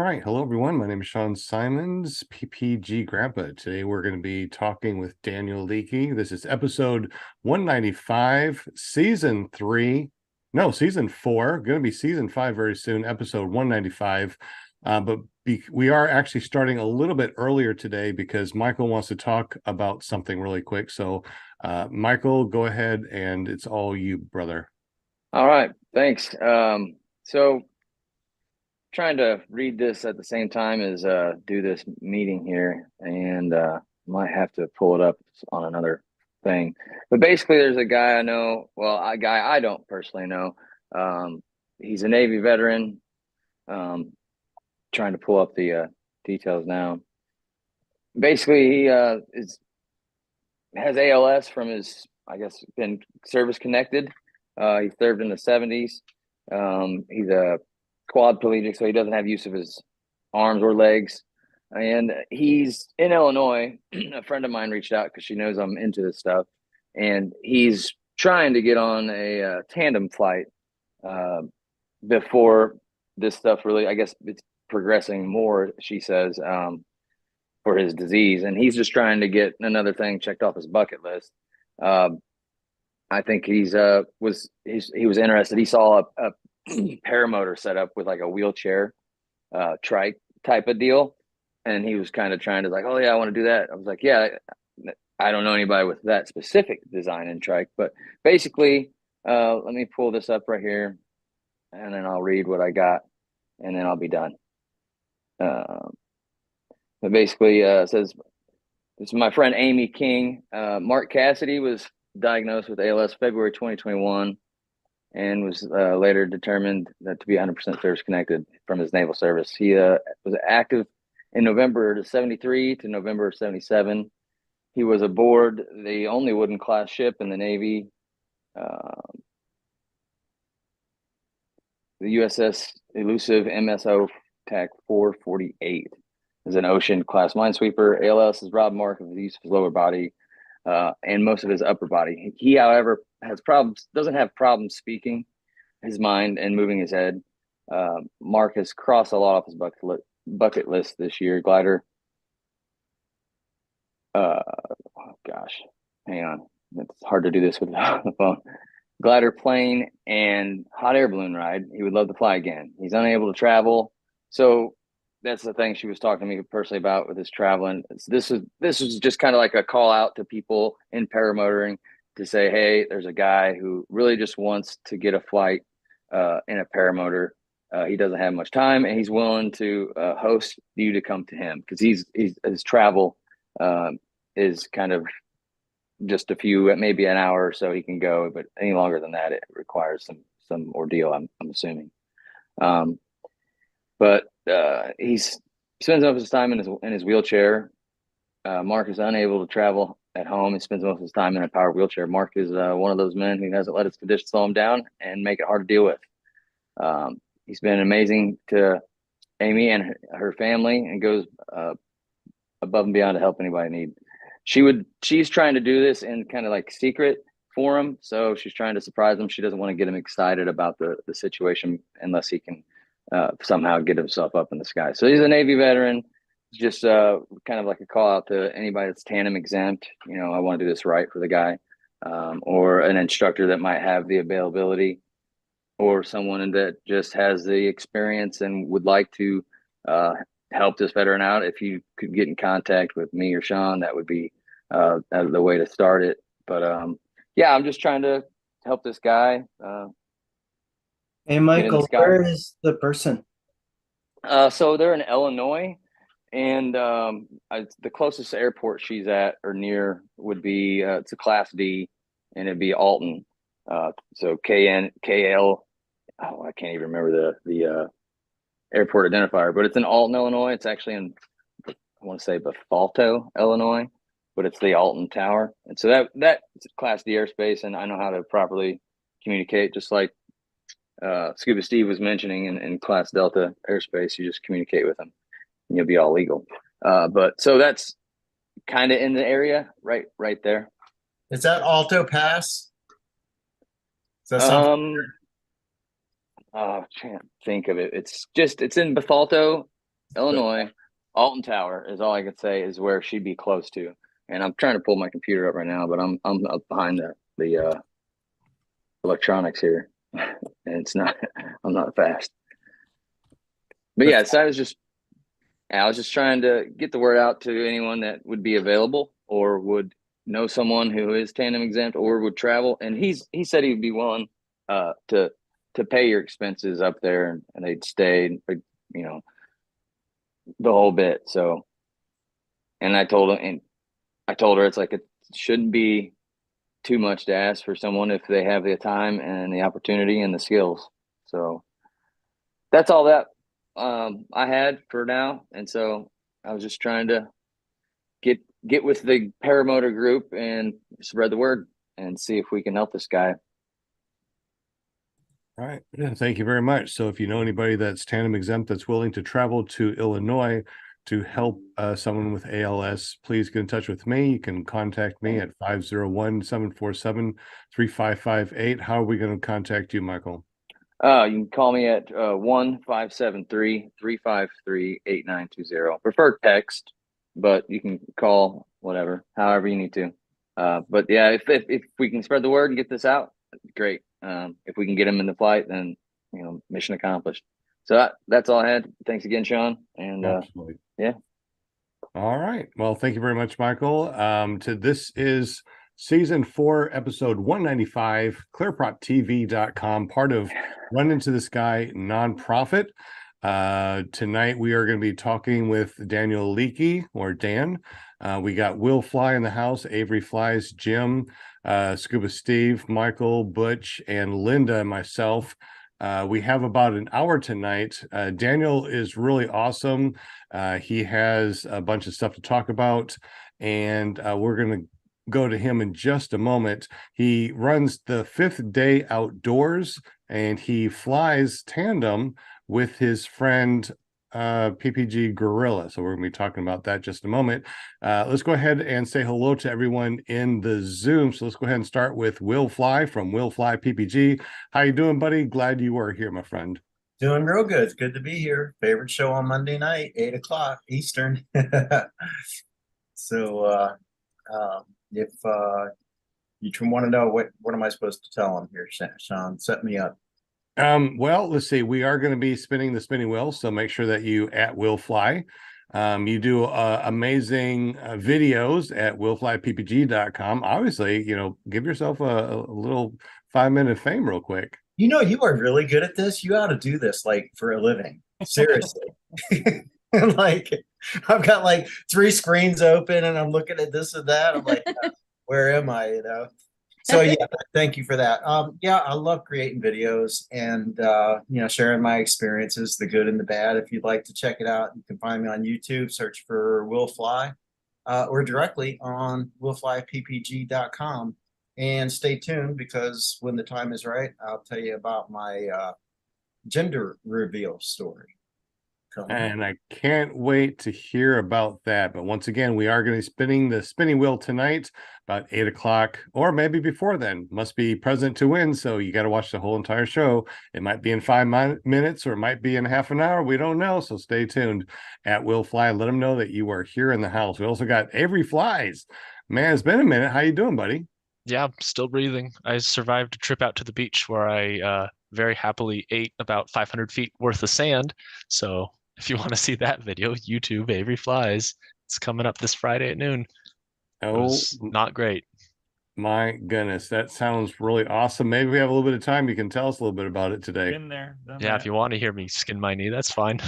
right. Hello, everyone. My name is Symons, PPG Grandpa. Today we're going to be talking with Daniel Leakey. This is episode 195, season 3. No, season 4. Going to be season 5 very soon, episode 195. We are actually starting a little bit earlier today because Michael wants to talk about something really quick. So, Michael, go ahead, and it's all you, brother. All right, thanks. So trying to read this at the same time as do this meeting here, and might have to pull it up on another thing. But basically, there's a guy I know. Well, a guy I don't personally know. He's a Navy veteran. Um, Trying to pull up the details now. Basically, he has ALS from his, I guess, been service connected. He served in the 70s. He's a quadriplegic, so he doesn't have use of his arms or legs. And he's in Illinois. A friend of mine reached out because she knows I'm into this stuff, and he's trying to get on a tandem flight before this stuff really. I guess it's progressing more. She says for his disease, and he's just trying to get another thing checked off his bucket list. Uh, I think he was interested. He saw a paramotor set up with like a wheelchair trike type of deal, and he was kind of trying to like, oh yeah, I want to do that. I was like, yeah, I don't know anybody with that specific design in trike, but basically, let me pull this up right here, and then I'll read what I got, and then I'll be done. But basically, says this is my friend Amy King. Mark Cassidy was diagnosed with ALS February 2021 and was later determined that to be 100% service connected from his naval service. He was active in November of 73 to November of 77. He was aboard the only wooden class ship in the Navy, the USS Elusive MSO TAC 448. Is an ocean class minesweeper. ALS is robbed Mark of the use of his lower body and most of his upper body. He, however, doesn't have problems speaking his mind and moving his head. Mark has crossed a lot off his bucket list this year. Glider. Oh gosh, hang on. It's hard to do this with the phone. Glider plane and hot air balloon ride. He would love to fly again. He's unable to travel. So that's the thing she was talking to me personally about with his traveling. This was just kind of like a call out to people in paramotoring to say, hey, there's a guy who really just wants to get a flight in a paramotor. He doesn't have much time, and he's willing to host you to come to him because his travel is kind of just a few, maybe an hour or so he can go, but any longer than that, it requires some ordeal. I'm assuming. But he spends most of his time in his wheelchair. Mark is unable to travel at home. He spends most of his time in a power wheelchair. Mark is one of those men who hasn't let his condition slow him down and make it hard to deal with. He's been amazing to Amy and her family, and goes above and beyond to help anybody need. She's trying to do this in kind of like secret for him, so she's trying to surprise him. She doesn't want to get him excited about the situation unless he can somehow get himself up in the sky. So he's a Navy veteran. Just kind of like a call out to anybody that's tandem exempt. You know, I want to do this right for the guy, or an instructor that might have the availability, or someone that just has the experience and would like to help this veteran out. If you could get in contact with me or Sean, that would be the way to start it. But yeah, I'm just trying to help this guy Hey get in the Michael, sky. where is the person? So they're in Illinois, and the closest airport she's at or near would be it's a Class D, and it'd be Alton. So KNKL. Oh, I can't even remember the airport identifier, but it's in Alton, Illinois. It's actually in, I want to say, Befalto, Illinois, but it's the Alton Tower. And so that's Class D airspace, and I know how to properly communicate, just like Scuba Steve was mentioning in Class Delta airspace. You just communicate with them, and you'll be all legal. But so that's kind of in the area, right there. Is that Alto Pass? Is that something? Oh, I can't think of it. It's in Befalto, Illinois, Alton Tower is all I could say is where she'd be close to. And I'm trying to pull my computer up right now, but I'm up behind the electronics here, and it's not. I'm not fast. But yeah, so I was just trying to get the word out to anyone that would be available or would know someone who is tandem exempt or would travel. And he said he would be willing to pay your expenses up there, and they'd stay, you know, the whole bit. So, and I told her it's like it shouldn't be too much to ask for someone if they have the time and the opportunity and the skills. So that's all that I had for now. And so I was just trying to get with the Paramotor group and spread the word and see if we can help this guy. All right. Yeah, thank you very much. So if you know anybody that's tandem exempt that's willing to travel to Illinois to help someone with ALS, please get in touch with me. You can contact me at 501-747-3558. How are we going to contact you, Michael? You can call me at 1-573-353-8920. Prefer text, but you can call however you need to. But yeah, if we can spread the word and get this out, great. If we can get him in the flight, then mission accomplished. So that's all I had. Thanks again, Sean. And yeah. All right. Well, thank you very much, Michael. This is season 4, episode 195, clearprottv.com, part of Run Into the Sky nonprofit. Tonight we are going to be talking with Daniel Leakey, or Dan. We got Will Fly in the house, Avery Flies, Jim, Scuba Steve, Michael, Butch, and Linda, and myself. We have about an hour tonight. Daniel is really awesome. He has a bunch of stuff to talk about, and we're going to go to him in just a moment. He runs the 5th Day Outdoors, and he flies tandem with his friend PPG Gorilla. So we're going to be talking about that just a moment. Let's go ahead and say hello to everyone in the Zoom. So let's go ahead and start with Will Fly from Will Fly PPG. How you doing, buddy? Glad you are here, my friend. Doing real good. It's good to be here. Favorite show on Monday night, 8 o'clock Eastern. So if you want to know what am I supposed to tell them here, Sean? Set me up. Well, let's see. We are going to be spinning the spinning wheel, so make sure that you at Will Fly. You do amazing videos at willflyppg.com. Obviously, give yourself a little 5-minute fame real quick. You are really good at this. You ought to do this like for a living. Seriously. Like I've got like 3 screens open and I'm looking at this and that. I'm like, where am I? So yeah, thank you for that. Yeah, I love creating videos and sharing my experiences, the good and the bad. If you'd like to check it out, you can find me on YouTube, search for Will Fly, or directly on willflyppg.com. And stay tuned, because when the time is right, I'll tell you about my gender reveal story. And I can't wait to hear about that. But once again, we are going to be spinning the spinning wheel tonight about 8 o'clock, or maybe before then. Must be present to win. So you got to watch the whole entire show. It might be in 5 minutes or it might be in half an hour. We don't know. So stay tuned at Will Fly. Let them know that you are here in the house. We also got Avery Flies. Man, it's been a minute. How you doing, buddy? Yeah, still breathing. I survived a trip out to the beach where I very happily ate about 500 feet worth of sand. So if you want to see that video, YouTube, Avery Flies. It's coming up this Friday at noon. It was not great. My goodness, that sounds really awesome. Maybe we have a little bit of time. You can tell us a little bit about it today. Been there. Yeah, if you want to hear me skin my knee, that's fine.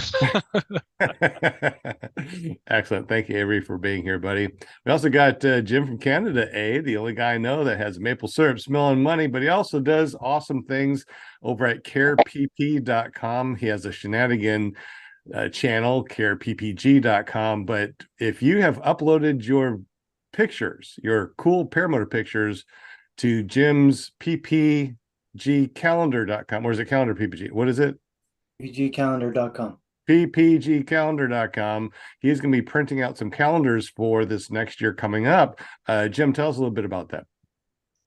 Excellent. Thank you, Avery, for being here, buddy. We also got Jim from Canada, the only guy I know that has maple syrup smelling money, but he also does awesome things over at carepp.com. He has a shenanigan channel, careppg.com. But if you have uploaded your pictures, your cool paramotor pictures, to Jim's ppgcalendar.com, or is it calendar ppg? What is it? ppgcalendar.com. ppgcalendar.com. He's going to be printing out some calendars for this next year coming up. Jim, tell us a little bit about that.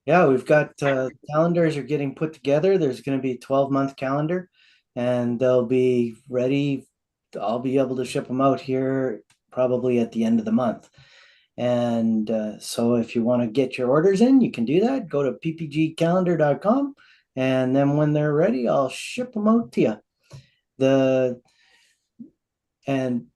Yeah, we've got calendars are getting put together. There's going to be a 12-month calendar, and they'll be ready I'll be able to ship them out here probably at the end of the month. And so if you want to get your orders in, you can do that. Go to ppgcalendar.com, and then when they're ready, I'll ship them out to you. And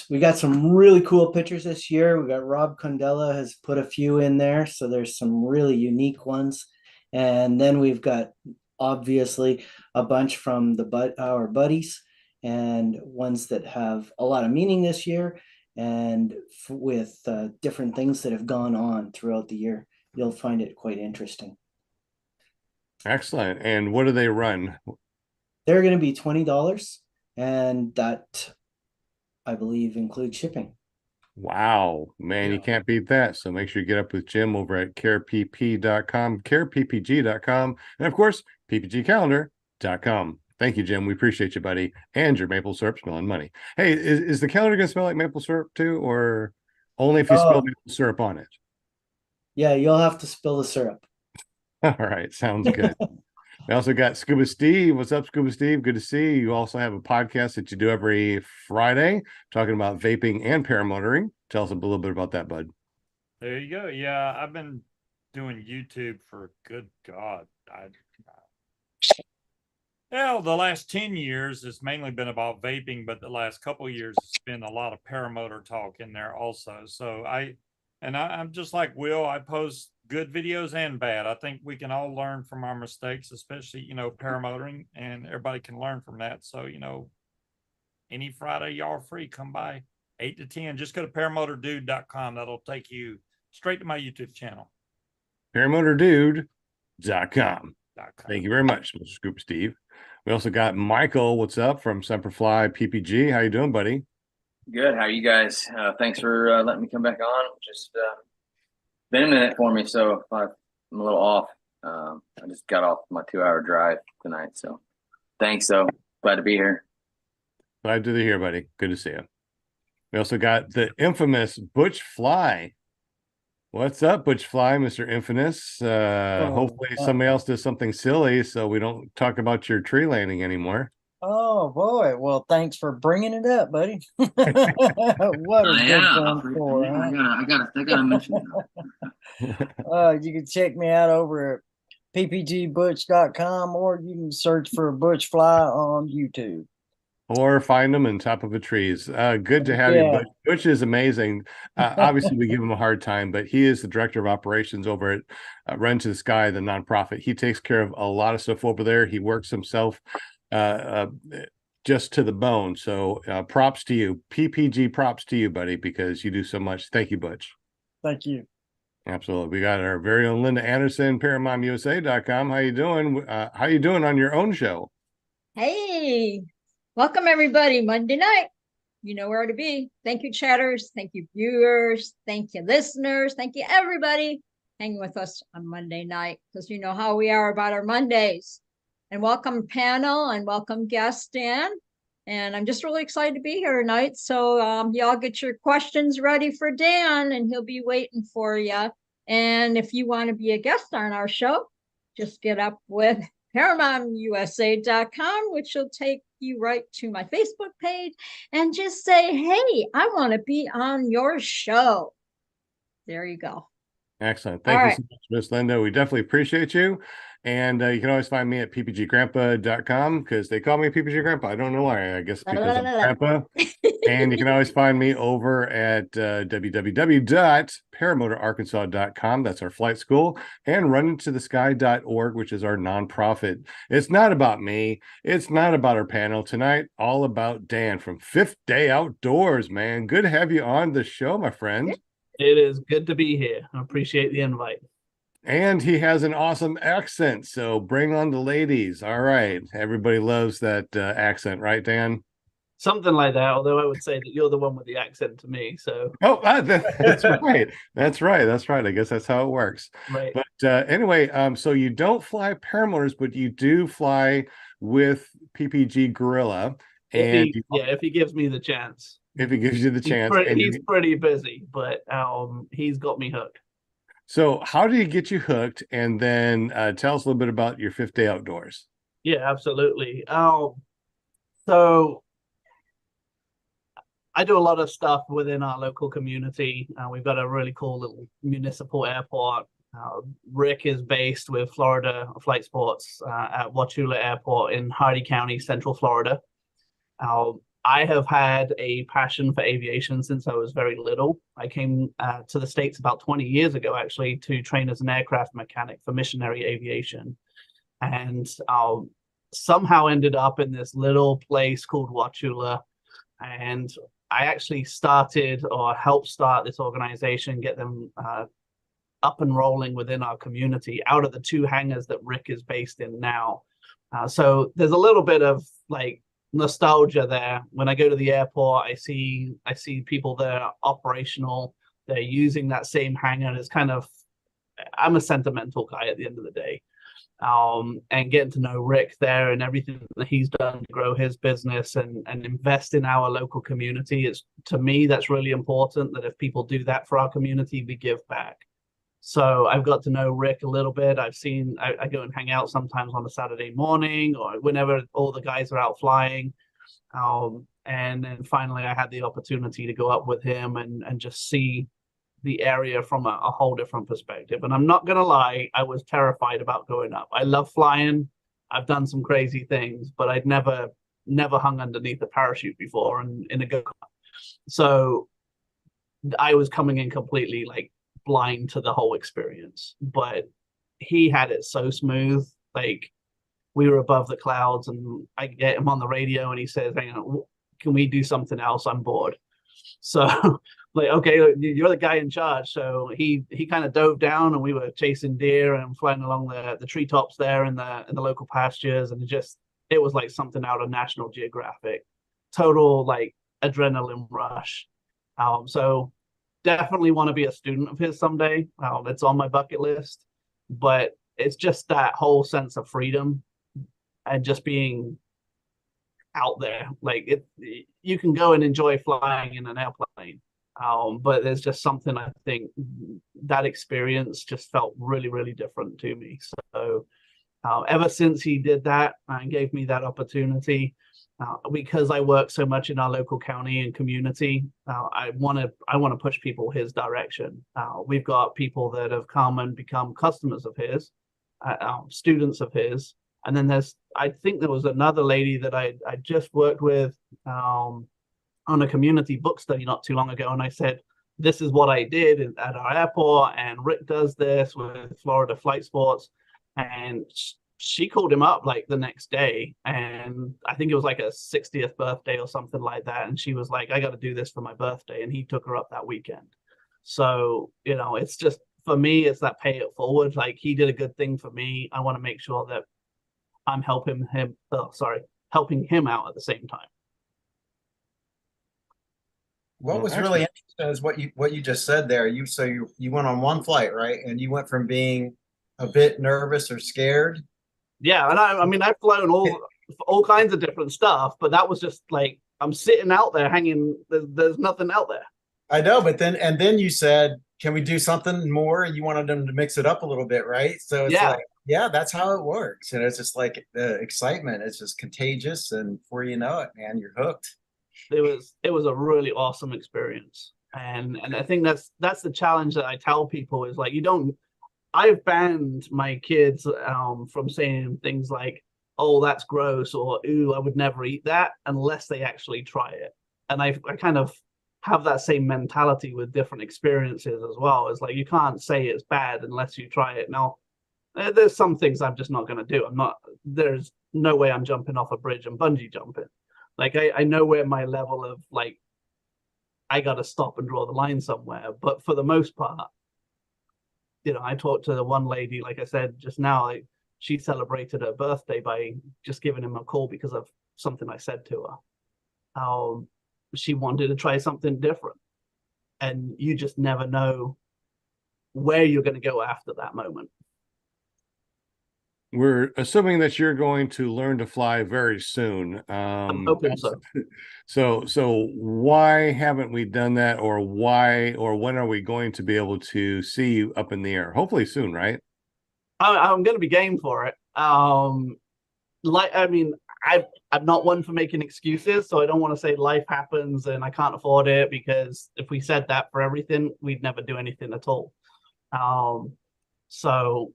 we got some really cool pictures this year. We got Rob Condella has put a few in there, so there's some really unique ones. And then we've got obviously a bunch from our buddies, and ones that have a lot of meaning this year, and with different things that have gone on throughout the year. You'll find it quite interesting. Excellent. And what do they run? They're going to be $20, and that, I believe, includes shipping. Wow, man, you can't beat that. So make sure you get up with Jim over at carepp.com, careppg.com, and of course, ppgcalendar.com. Thank you, Jim. We appreciate you, buddy. And your maple syrup smelling money. Hey, is the calendar going to smell like maple syrup too, or only if you spill maple syrup on it? Yeah, you'll have to spill the syrup. All right, sounds good. We also got Scuba Steve. What's up, Scuba Steve? Good to see you. You also have a podcast that you do every Friday talking about vaping and paramotoring. Tell us a little bit about that, bud. There you go. Yeah, I've been doing YouTube for good God. The last 10 years has mainly been about vaping, but the last couple of years it's been a lot of paramotor talk in there also. So I'm just like Will, I post good videos and bad. I think we can all learn from our mistakes, especially, paramotoring, and everybody can learn from that. So, any Friday y'all are free, come by 8 to 10. Just go to paramotordude.com. That'll take you straight to my YouTube channel. Paramotordude.com. Thank you very much, Mr. Scoop Steve. We also got Michael. What's up from Semperfly PPG? How you doing, buddy? Good. How are you guys? Thanks for letting me come back on. Just been a minute for me, so I'm a little off. I just got off my 2-hour drive tonight, so thanks. So glad to be here. Glad to be here, buddy. Good to see you. We also got the infamous Butch Fly. What's up, Butch Fly, Mr. Infamous? Hopefully somebody else does something silly so we don't talk about your tree landing anymore. Oh boy! Well, thanks for bringing it up, buddy. What a good one for! I gotta mention it. You can check me out over at ppgbutch.com, or you can search for Butch Fly on YouTube. Or find them on top of a trees. Good to have you, Butch. Butch is amazing. Obviously, we give him a hard time, but he is the director of operations over at Run to the Sky, the nonprofit. He takes care of a lot of stuff over there. He works himself just to the bone. So props to you. PPG props to you, buddy, because you do so much. Thank you, Butch. Thank you. Absolutely. We got our very own Linda Anderson, ParamomUSA.com. How you doing? How you doing on your own show? Hey. Welcome, everybody. Monday night. You know where to be. Thank you, chatters. Thank you, viewers. Thank you, listeners. Thank you, everybody hanging with us on Monday night, because you know how we are about our Mondays. And welcome, panel, and welcome, guest Dan. And I'm just really excited to be here tonight. So y'all get your questions ready for Dan, and he'll be waiting for you. And if you want to be a guest on our show, just get up with ParamontUSA.com, which will take you right to my Facebook page, and just say, hey, I want to be on your show. There you go. Excellent. Thank you so much, Miss Linda. We definitely appreciate you. And you can always find me at ppggrandpa.com, because they call me PPG Grandpa. I don't know why. I guess because I'm Grandpa. And you can always find me over at www.paramotorarkansas.com. That's our flight school. And runintothe.sky.org, which is our nonprofit. It's not about me. It's not about our panel tonight. All about Dan from Fifth Day Outdoors, man. Good to have you on the show, my friend. It is good to be here. I appreciate the invite. And he has an awesome accent, so bring on the ladies. All right. Everybody loves that accent, right, Dan? Something like that, although I would say that you're the one with the accent to me. So that's right. That's right. I guess that's how it works. Right. But anyway, so you don't fly paramotors, but you do fly with PPG Gorilla. And if he gives me the chance. If he gives you the chance. He's pretty busy, but he's got me hooked. So how do you get you hooked? And then tell us a little bit about your Fifth Day Outdoors. Yeah, absolutely. So I do a lot of stuff within our local community. We've got a really cool little municipal airport. Rick is based with Florida Flight Sports at Wauchula Airport in Hardee County, Central Florida. I have had a passion for aviation since I was very little. I came to the States about 20 years ago, actually, to train as an aircraft mechanic for Missionary Aviation. And somehow ended up in this little place called Wauchula. And I actually started or helped start this organization, get them up and rolling within our community out of the 2 hangars that Rick is based in now. So there's a little bit of like nostalgia there. When I go to the airport, I see people that are operational. They're using that same hangar. It's kind of, I'm a sentimental guy at the end of the day. And getting to know Rick there and everything that he's done to grow his business and invest in our local community, is, to me, that's really important, that if people do that for our community, we give back. So I've got to know Rick a little bit. I go and hang out sometimes on a Saturday morning or whenever all the guys are out flying. And then finally I had the opportunity to go up with him and just see the area from a whole different perspective. And I'm not going to lie, I was terrified about going up. I love flying. I've done some crazy things, but I'd never hung underneath a parachute before and in a go-kart. So I was coming in completely like blind to the whole experience, but he had it so smooth. Like, we were above the clouds and I get him on the radio and he says, hang on, can we do something else? I'm bored. So like, okay, you're the guy in charge. So he kind of dove down and we were chasing deer and flying along the treetops there in the local pastures. And it was like something out of National Geographic. Total like adrenaline rush. So definitely want to be a student of his someday. It's on my bucket list, but it's just that whole sense of freedom and just being out there. Like, you can go and enjoy flying in an airplane, but there's just something, I think that experience just felt really, really different to me. So ever since he did that and gave me that opportunity, because I work so much in our local county and community, I want to push people his direction. We've got people that have come and become customers of his, students of his, and then I think there was another lady that I just worked with on a community book study not too long ago, and I said, this is what I did at our airport, and Rick does this with Florida Flight Sports, and she called him up like the next day, and I think it was like a 60th birthday or something like that, and she was like, I got to do this for my birthday, and he took her up that weekend. So, it's just, for me, it's that pay it forward. Like, he did a good thing for me. I want to make sure that I'm helping him out at the same time. What was really interesting is what you just said there. You went on one flight, right? And you went from being a bit nervous or scared. Yeah, and I mean, I've flown all kinds of different stuff, but that was just like, I'm sitting out there hanging. There's nothing out there. I know, but then you said, can we do something more? And you wanted them to mix it up a little bit, right? So it's like, yeah, that's how it works. And it's just like the excitement is just contagious, and before you know it, man, you're hooked. It was a really awesome experience. And I think that's the challenge that I tell people is like, I've banned my kids from saying things like, oh, that's gross, or ooh, I would never eat that, unless they actually try it. And I kind of have that same mentality with different experiences as well. It's like, you can't say it's bad unless you try it. Now, there's some things I'm just not going to do. There's no way I'm jumping off a bridge and bungee jumping. Like, I know where my level of like, I got to stop and draw the line somewhere. But for the most part, I talked to the one lady, like I said just now, like, she celebrated her birthday by just giving him a call because of something I said to her. She wanted to try something different. And you just never know where you're going to go after that moment. We're assuming that you're going to learn to fly very soon. I'm hoping so. So why haven't we done that, or when are we going to be able to see you up in the air? Hopefully soon, right? I'm going to be game for it. I'm not one for making excuses, so I don't want to say life happens and I can't afford it, because if we said that for everything, we'd never do anything at all. So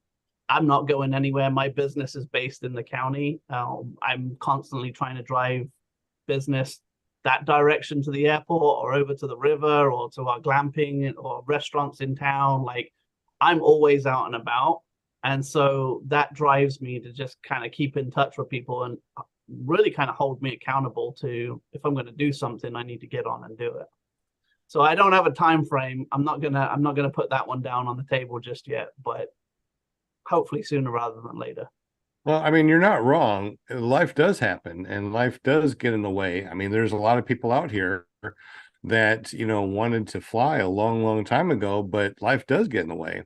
I'm not going anywhere. My business is based in the county. I'm constantly trying to drive business that direction to the airport or over to the river or to our glamping or restaurants in town. Like, I'm always out and about. And so that drives me to just kind of keep in touch with people and really kind of hold me accountable to, if I'm going to do something, I need to get on and do it. So I don't have a time frame. I'm not gonna put that one down on the table just yet, but hopefully sooner rather than later. Well, I mean, you're not wrong. Life does happen and life does get in the way. I mean, there's a lot of people out here that, wanted to fly a long, long time ago, but life does get in the way.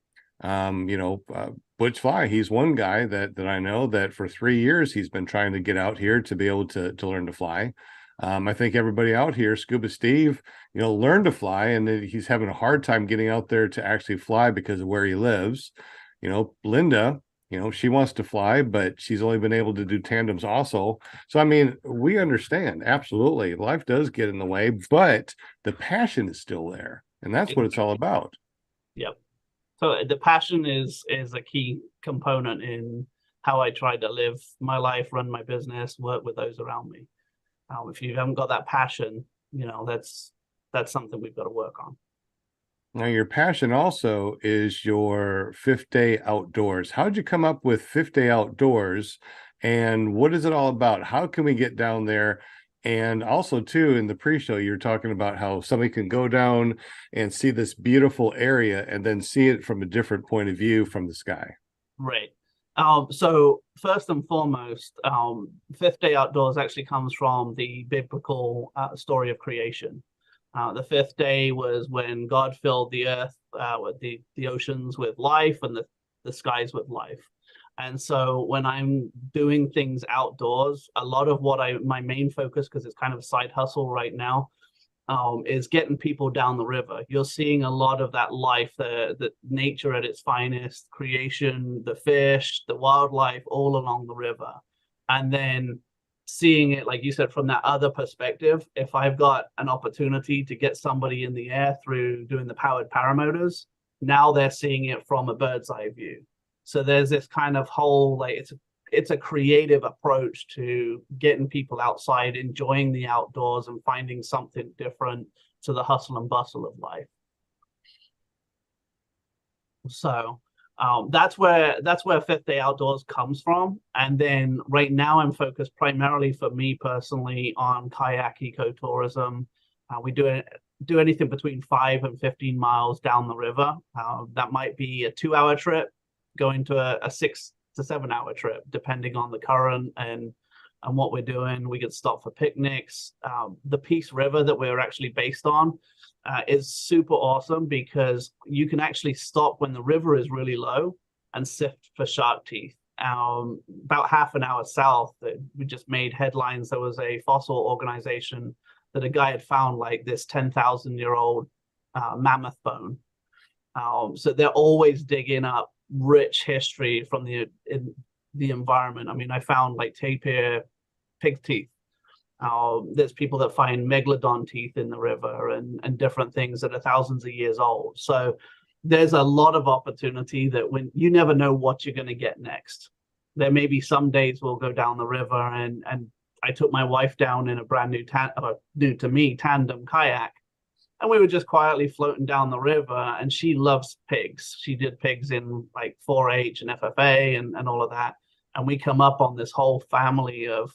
Butch Fly, he's one guy that I know that for 3 years he's been trying to get out here to be able to learn to fly. I think everybody out here, Scuba Steve, learned to fly, and he's having a hard time getting out there to actually fly because of where he lives. Linda, she wants to fly, but she's only been able to do tandems also. So, I mean, we understand. Absolutely. Life does get in the way, but the passion is still there. And that's what it's all about. Yep. So the passion is a key component in how I try to live my life, run my business, work with those around me. If you haven't got that passion, that's something we've got to work on. Now, your passion also is your Fifth Day Outdoors. How did you come up with Fifth Day Outdoors, and what is it all about? How can we get down there? And also, too, in the pre-show, you're talking about how somebody can go down and see this beautiful area and then see it from a different point of view from the sky. Right. So first and foremost, Fifth Day Outdoors actually comes from the biblical story of creation. The fifth day was when God filled the earth, with the oceans with life and the skies with life. And so when I'm doing things outdoors, a lot of my main focus, because it's kind of a side hustle right now, is getting people down the river. You're seeing a lot of that life, the nature at its finest, creation, the fish, the wildlife, all along the river. And then seeing it, like you said, from that other perspective. If I've got an opportunity to get somebody in the air through doing the powered paramotors, now they're seeing it from a bird's eye view. So there's this kind of whole, like, it's a creative approach to getting people outside, enjoying the outdoors and finding something different to the hustle and bustle of life. So that's where Fifth Day Outdoors comes from. And then right now I'm focused primarily, for me personally, on kayak ecotourism. We do anything between 5 and 15 miles down the river. That might be a 2-hour trip going to a 6 to 7 hour trip, depending on the current and what we're doing. We could stop for picnics. The Peace River that we're actually based on is super awesome, because you can actually stop when the river is really low and sift for shark teeth. About half an hour south, we just made headlines. There was a fossil organization that a guy had found like this 10,000-year-old mammoth bone. So they're always digging up rich history from the environment. I mean, I found like tapir pig teeth. There's people that find megalodon teeth in the river and different things that are thousands of years old. So there's a lot of opportunity that when you never know what you're going to get next. There may be some days we'll go down the river, and I took my wife down in a brand new new to me tandem kayak, and we were just quietly floating down the river. And she loves pigs. She did pigs in like 4-H and FFA and all of that. And we come up on this whole family of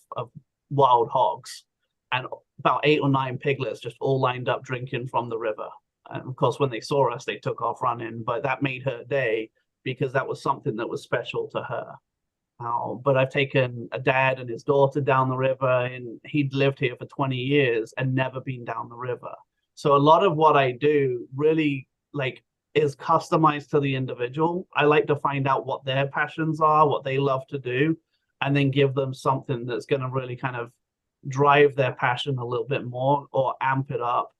wild hogs, and about 8 or 9 piglets just all lined up drinking from the river. And of course, when they saw us, they took off running, but that made her day, because that was something that was special to her. But I've taken a dad and his daughter down the river, and he'd lived here for 20 years and never been down the river. So a lot of what I do really is customized to the individual. I like to find out what their passions are, what they love to do, and then give them something that's going to really kind of drive their passion a little bit more or amp it up,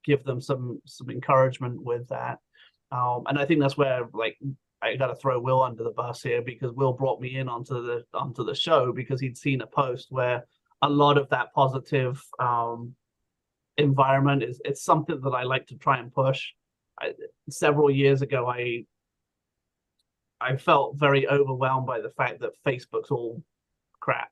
give them some encouragement with that. And I think that's where I got to throw Will under the bus here, because Will brought me in onto the show because he'd seen a post where a lot of that positive environment it's something that I like to try and push. Several years ago, I felt very overwhelmed by the fact that Facebook's all crap.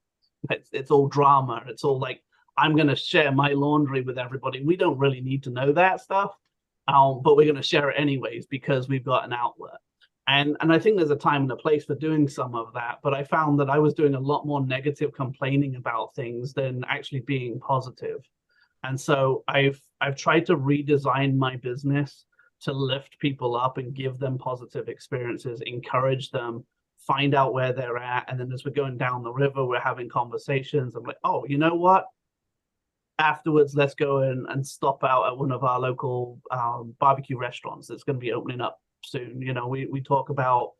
It's all drama. It's all like, I'm going to share my laundry with everybody. We don't really need to know that stuff, but we're going to share it anyways because we've got an outlet. And I think there's a time and a place for doing some of that. But I found that I was doing a lot more negative complaining about things than actually being positive. And so I've tried to redesign my business to lift people up and give them positive experiences, encourage them, find out where they're at. And then as we're going down the river, we're having conversations. I'm like, oh, you know what? Afterwards, let's go and stop out at one of our local barbecue restaurants that's going to be opening up soon. You know, we talk about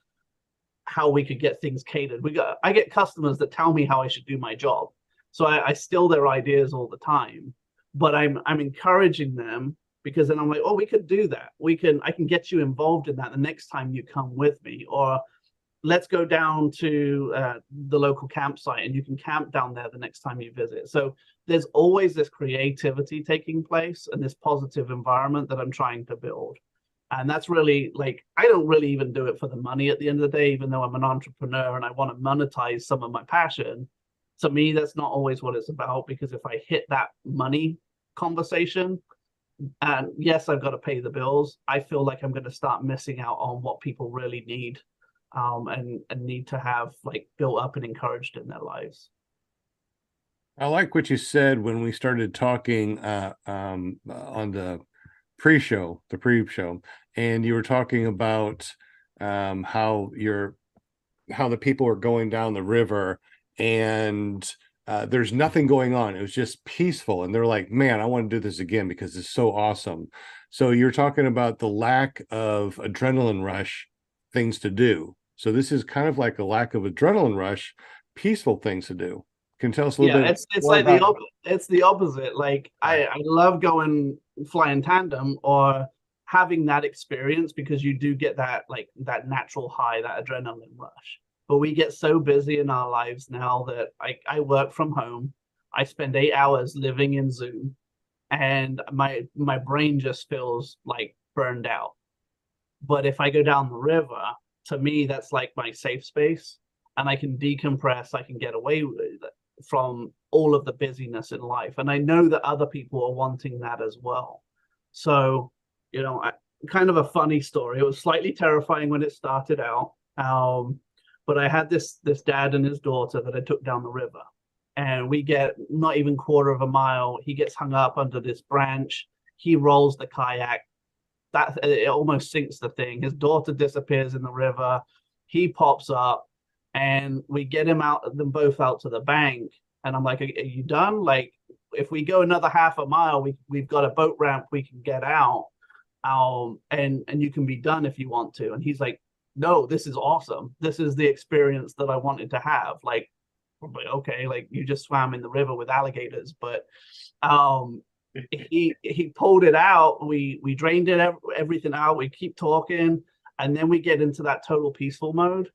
how we could get things catered. I get customers that tell me how I should do my job. So I steal their ideas all the time, but I'm encouraging them, because then I'm like, oh, we could do that. I can get you involved in that the next time you come with me, or let's go down to the local campsite and you can camp down there the next time you visit. So there's always this creativity taking place and this positive environment that I'm trying to build. And that's really, like, I don't really even do it for the money at the end of the day, even though I'm an entrepreneur and I want to monetize some of my passion. To me, that's not always what it's about, because if I hit that money conversation, and yes, I've got to pay the bills, I feel like I'm going to start missing out on what people really need, and need to have, like, built up and encouraged in their lives. I like what you said when we started talking on the pre-show, and you were talking about how the people are going down the river and there's nothing going on. It was just peaceful. And they're like, man, I want to do this again because it's so awesome. So you're talking about the lack of adrenaline rush things to do. So this is kind of like a lack of adrenaline rush, peaceful things to do. Can you tell us a little bit? It's like it's the opposite. Like, I love going flying tandem or having that experience, because you do get that, like, that natural high, that adrenaline rush. But we get so busy in our lives now that I work from home. I spend 8 hours living in Zoom, and my brain just feels like burned out. But if I go down the river, to me, that's like my safe space, and I can decompress. I can get away from all of the busyness in life. And I know that other people are wanting that as well. So, you know, kind of a funny story. It was slightly terrifying when it started out. But I had this dad and his daughter that I took down the river, and we get not even quarter of a mile. He gets hung up under this branch. He rolls the kayak. It almost sinks the thing. His daughter disappears in the river. He pops up, and we get them both out to the bank. And I'm like, are you done? Like, if we go another half a mile, we've got a boat ramp we can get out, and you can be done if you want to. And he's like, no, this is awesome. This is the experience that I wanted to have. Like, okay, like, you just swam in the river with alligators, but he pulled it out. We drained everything out. We keep talking, and then we get into that total peaceful mode.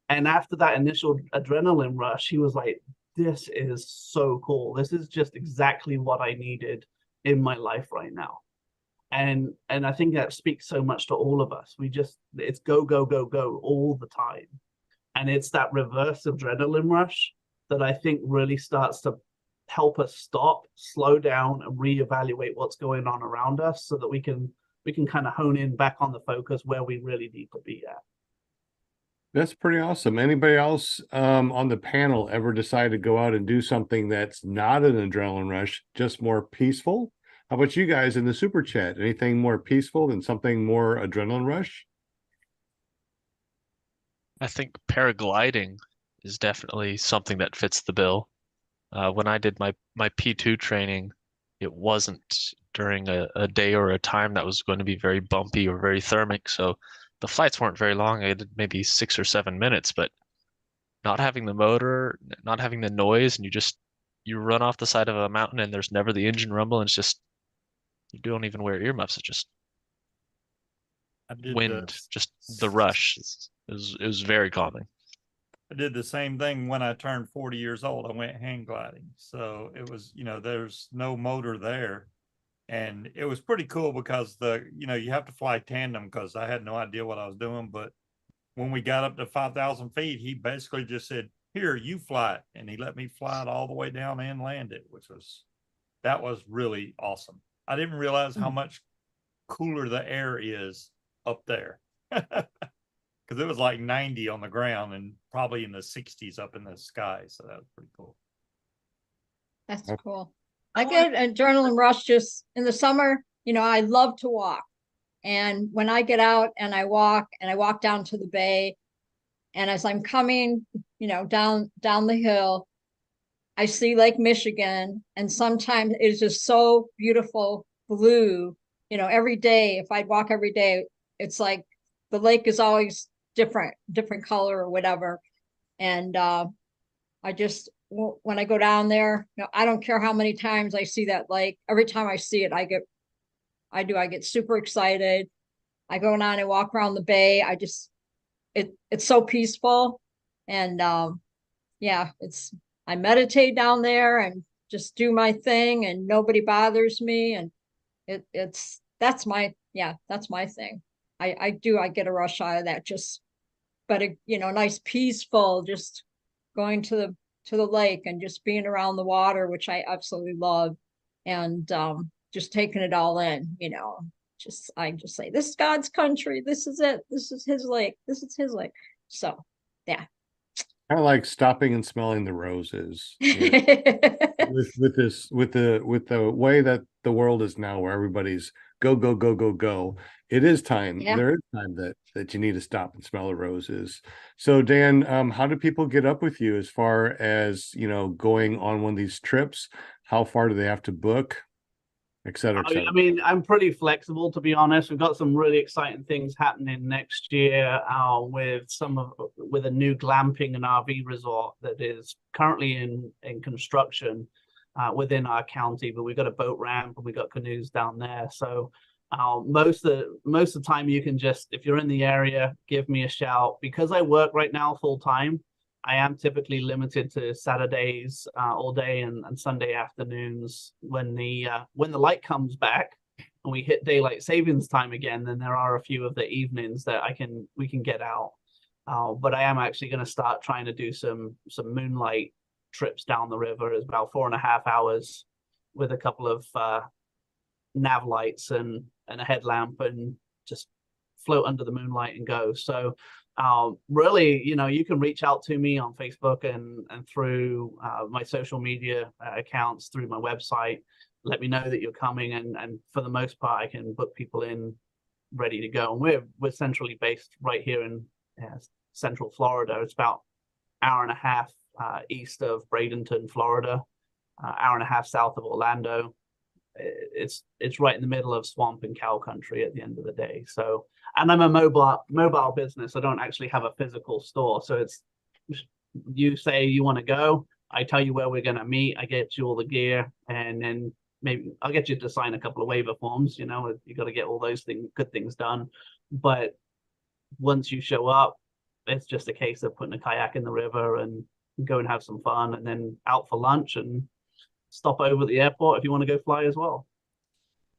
And after that initial adrenaline rush, he was like, this is so cool. This is just exactly what I needed in my life right now. And I think that speaks so much to all of us. It's go, go, go, go all the time. And it's that reverse adrenaline rush that I think really starts to help us stop, slow down, and reevaluate what's going on around us, so that we can kind of hone in back on the focus where we really need to be at. That's pretty awesome. Anybody else on the panel ever decide to go out and do something that's not an adrenaline rush, just more peaceful? How about you guys in the super chat? Anything more peaceful than something more adrenaline rush? I think paragliding is definitely something that fits the bill. When I did my P2 training, it wasn't during a day or a time that was going to be very bumpy or very thermic. So the flights weren't very long. I did maybe 6 or 7 minutes, but not having the motor, not having the noise, and you run off the side of a mountain and there's never the engine rumble, and it's just, you don't even wear earmuffs. It's just wind, just the rush. It was very calming. I did the same thing when I turned 40 years old. I went hang gliding. So it was, there's no motor there. And it was pretty cool because you have to fly tandem because I had no idea what I was doing. But when we got up to 5,000 feet, he basically just said, here, you fly it. And he let me fly it all the way down and land it, that was really awesome. I didn't realize how much cooler the air is up there. Because it was like 90 on the ground and probably in the 60s up in the sky. So that was pretty cool. That's cool. I get an adrenaline rush just in the summer. I love to walk. And when I get out and I walk down to the bay, and as I'm coming, down the hill, I see Lake Michigan. And sometimes it's just so beautiful blue. Every day, if I'd walk every day, it's like the lake is always different color or whatever. And when I go down there, I don't care how many times I see that lake. Every time I see it, I get super excited. I go down and walk around the bay. It's so peaceful. And I meditate down there and just do my thing and nobody bothers me. And that's my thing. I get a rush out of that, but nice peaceful, just going to the lake and just being around the water, which I absolutely love, and just taking it all in. I just say, this is God's country, this is it, this is his lake, so yeah. Kind of like stopping and smelling the roses. with the way that the world is now, where everybody's go go go go go, it is time. Yeah. There is time that you need to stop and smell the roses. So Dan, how do people get up with you as far as going on one of these trips? How far do they have to book, et cetera, et cetera? I mean, I'm pretty flexible, to be honest. We've got some really exciting things happening next year with a new glamping and RV resort that is currently in construction within our county, but we've got a boat ramp and we've got canoes down there. So most of the time you can just, if you're in the area, give me a shout. Because I work right now full time, I am typically limited to Saturdays all day and Sunday afternoons. When the light comes back and we hit daylight savings time again, then there are a few of the evenings that we can get out. But I am actually going to start trying to do some moonlight trips down the river. It's about 4.5 hours with a couple of nav lights and a headlamp, and just float under the moonlight and go. So really, you can reach out to me on Facebook and through my social media accounts, through my website. Let me know that you're coming, and for the most part, I can book people in ready to go. And we're centrally based right here in Central Florida. It's about hour and a half east of Bradenton, Florida, hour and a half south of Orlando. It's right in the middle of swamp and cow country at the end of the day. So, and I'm a mobile business. I don't actually have a physical store. So it's, you say you want to go, I tell you where we're going to meet, I get you all the gear, and then maybe I'll get you to sign a couple of waiver forms. You got to get all those good things done. But once you show up, it's just a case of putting a kayak in the river and go and have some fun, and then out for lunch and stop over at the airport if you want to go fly as well.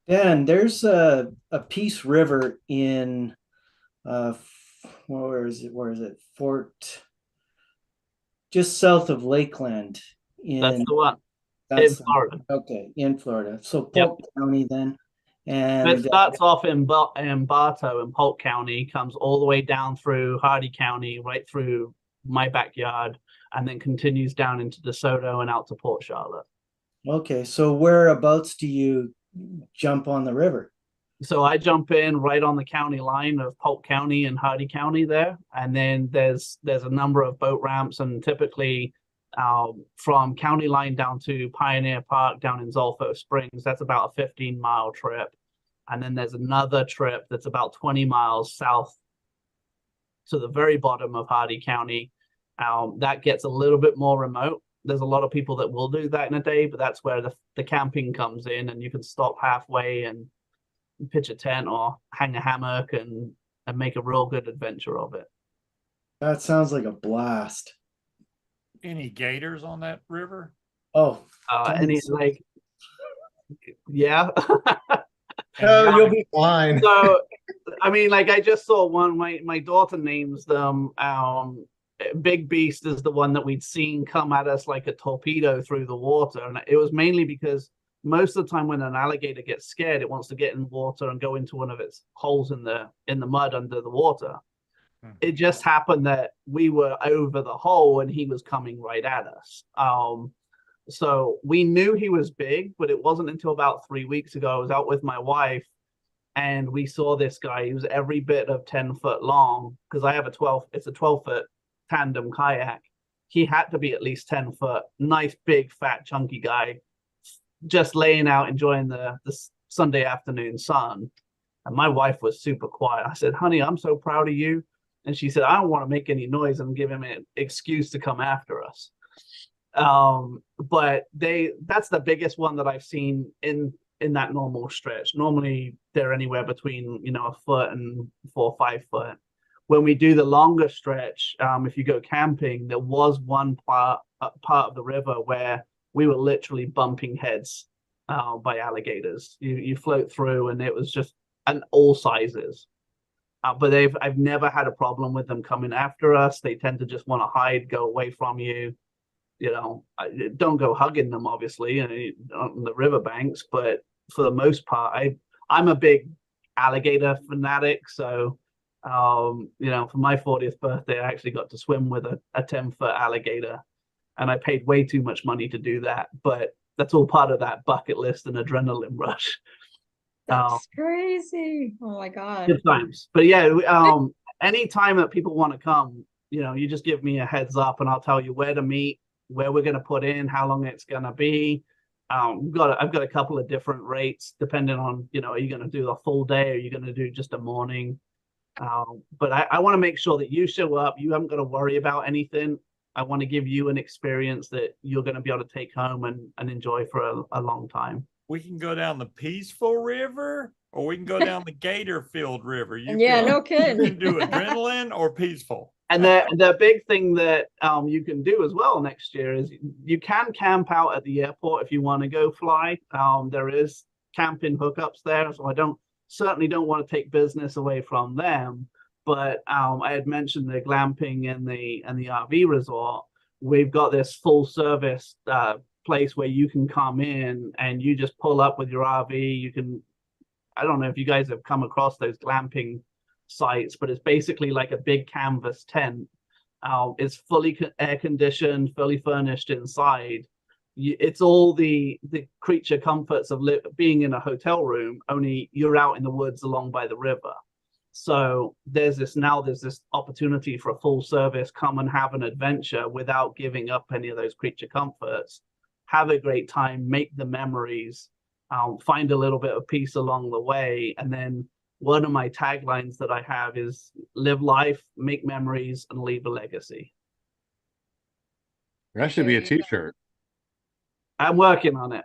Dan, there's a Peace River in where is it? Fort, just south of Lakeland. That's the one. In Florida. Okay, in Florida. So Polk County then. And it starts off in Bartow in Polk County, comes all the way down through Hardee County, right through my backyard, and then continues down into DeSoto and out to Port Charlotte. Okay, so whereabouts do you jump on the river? So I jump in right on the county line of Polk County and Hardee County there, and then there's a number of boat ramps, and typically from county line down to Pioneer Park down in Zolfo Springs, that's about a 15-mile trip. And then there's another trip that's about 20 miles south to the very bottom of Hardee County. That gets a little bit more remote. There's a lot of people that will do that in a day, but that's where the camping comes in, and you can stop halfway and pitch a tent or hang a hammock and and make a real good adventure of it. That sounds like a blast. Any gators on that river? Oh, Any tons. like, yeah. Oh, you'll be fine. So, I mean, like I just saw one. My daughter names them. Big Beast is the one that we'd seen come at us like a torpedo through the water, and it was mainly because most of the time when an alligator gets scared, it wants to get in water and go into one of its holes in the mud under the water. It just happened that we were over the hole and he was coming right at us. So we knew he was big, but it wasn't until about 3 weeks ago I was out with my wife and we saw this guy. He was every bit of 10 foot long because I have it's a 12-foot tandem kayak. He had to be at least 10 foot. Nice, big, fat, chunky guy, just laying out, enjoying the Sunday afternoon sun. And my wife was super quiet. I said, honey, I'm so proud of you. And she said, I don't want to make any noise and give him an excuse to come after us. But that's the biggest one that I've seen in that normal stretch. Normally they're anywhere between, a foot and 4 or 5 foot. When we do the longer stretch, if you go camping, there was one part of the river where we were literally bumping heads by alligators. You float through and it was just all sizes. But I've never had a problem with them coming after us. They tend to just want to hide, go away from you. Don't go hugging them, obviously, on the riverbanks. But for the most part, I'm a big alligator fanatic. So, for my 40th birthday, I actually got to swim with a 10-foot alligator. And I paid way too much money to do that. But that's all part of that bucket list and adrenaline rush. That's crazy. Oh my God. Good times. But yeah, any time that people want to come, you just give me a heads up and I'll tell you where to meet, where we're going to put in, how long it's going to be. I've got a couple of different rates depending on, are you going to do the full day or are you going to do just a morning? But I want to make sure that you show up. You haven't got to worry about anything. I want to give you an experience that you're going to be able to take home and enjoy for a long time. We can go down the peaceful river or we can go down the gator filled river. No kidding. You can do adrenaline or peaceful. And the big thing that you can do as well next year is you can camp out at the airport if you want to go fly. There is camping hookups there, so I certainly don't want to take business away from them. But I had mentioned the glamping and the RV resort. We've got this full service place where you can come in and you just pull up with your RV. I don't know if you guys have come across those glamping sites, but it's basically like a big canvas tent. It's fully air conditioned, fully furnished inside. It's all the creature comforts of being in a hotel room, only you're out in the woods along by the river. So there's this opportunity for a full service, come and have an adventure without giving up any of those creature comforts. Have a great time, make the memories, find a little bit of peace along the way. And then one of my taglines that I have is live life, make memories, and leave a legacy. That should be a t-shirt. I'm working on it.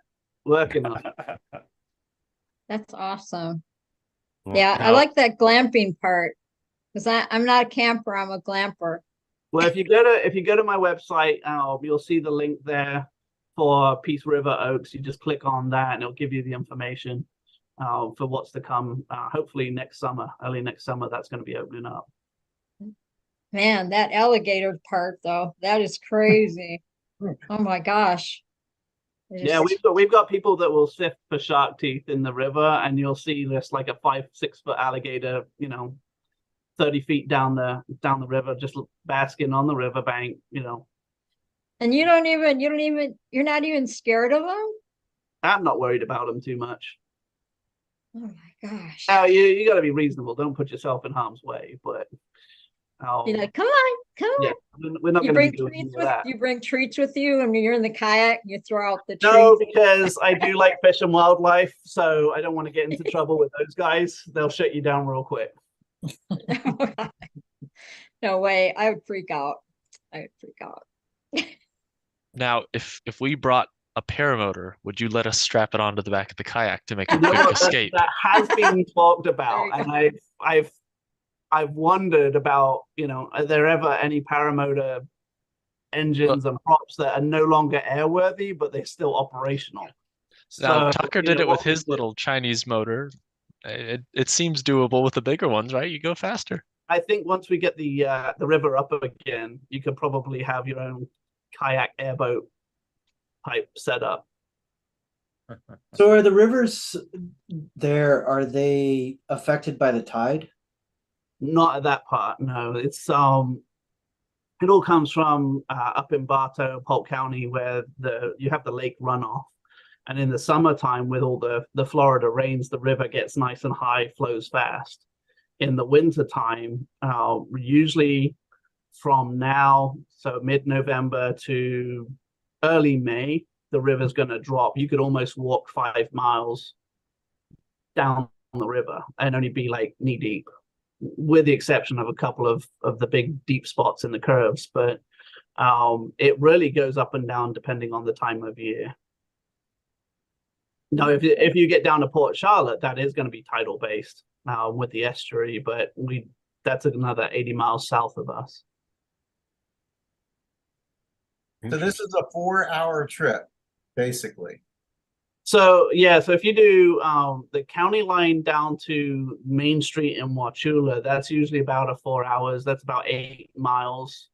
That's awesome. Yeah, I like that glamping part because I'm not a camper, I'm a glamper. Well, if you go to my website, you'll see the link there for Peace River Oaks. You just click on that and it'll give you the information for what's to come. Hopefully early next summer, that's going to be opening up. Man, that alligator part though, that is crazy. Oh my gosh. Yeah, we've got people that will sift for shark teeth in the river, and you'll see this like a 5-6 foot alligator, 30 feet down the river, just basking on the riverbank, And you're not even scared of them? I'm not worried about them too much. Oh my gosh. Now you got to be reasonable. Don't put yourself in harm's way, but you're like, come on. Yeah, we're not going to be doing that. You bring treats with you, and you're in the kayak. You throw out the treats. No, because I do like fish and wildlife, so I don't want to get into trouble with those guys. They'll shut you down real quick. No way. I would freak out. Now, if we brought a paramotor, would you let us strap it onto the back of the kayak to make a quick escape? That has been talked about, and I've I've wondered about, are there ever any paramotor engines and props that are no longer airworthy, but they're still operational? Now, So, Tucker did it with what we his do- little Chinese motor. It seems doable with the bigger ones, right? You go faster. I think once we get the river up again, you could probably have your own kayak airboat type setup. So are the rivers there, are they affected by the tide? Not at that part, no. It's it all comes from up in Bartow, Polk County, where you have the lake runoff. And in the summertime, with all the Florida rains, the river gets nice and high, flows fast. In the wintertime, usually from now, so mid-November to early May, the river's going to drop. You could almost walk 5 miles down the river and only be like knee deep, with the exception of a couple of the big deep spots in the curves. But it really goes up and down depending on the time of year. Now, if you get down to Port Charlotte, that is going to be tidal based with the estuary, but that's another 80 miles south of us. So this is a 4-hour trip, basically. So yeah, so if you do the county line down to Main Street in Wauchula, that's usually about 4 hours. That's about 8 miles,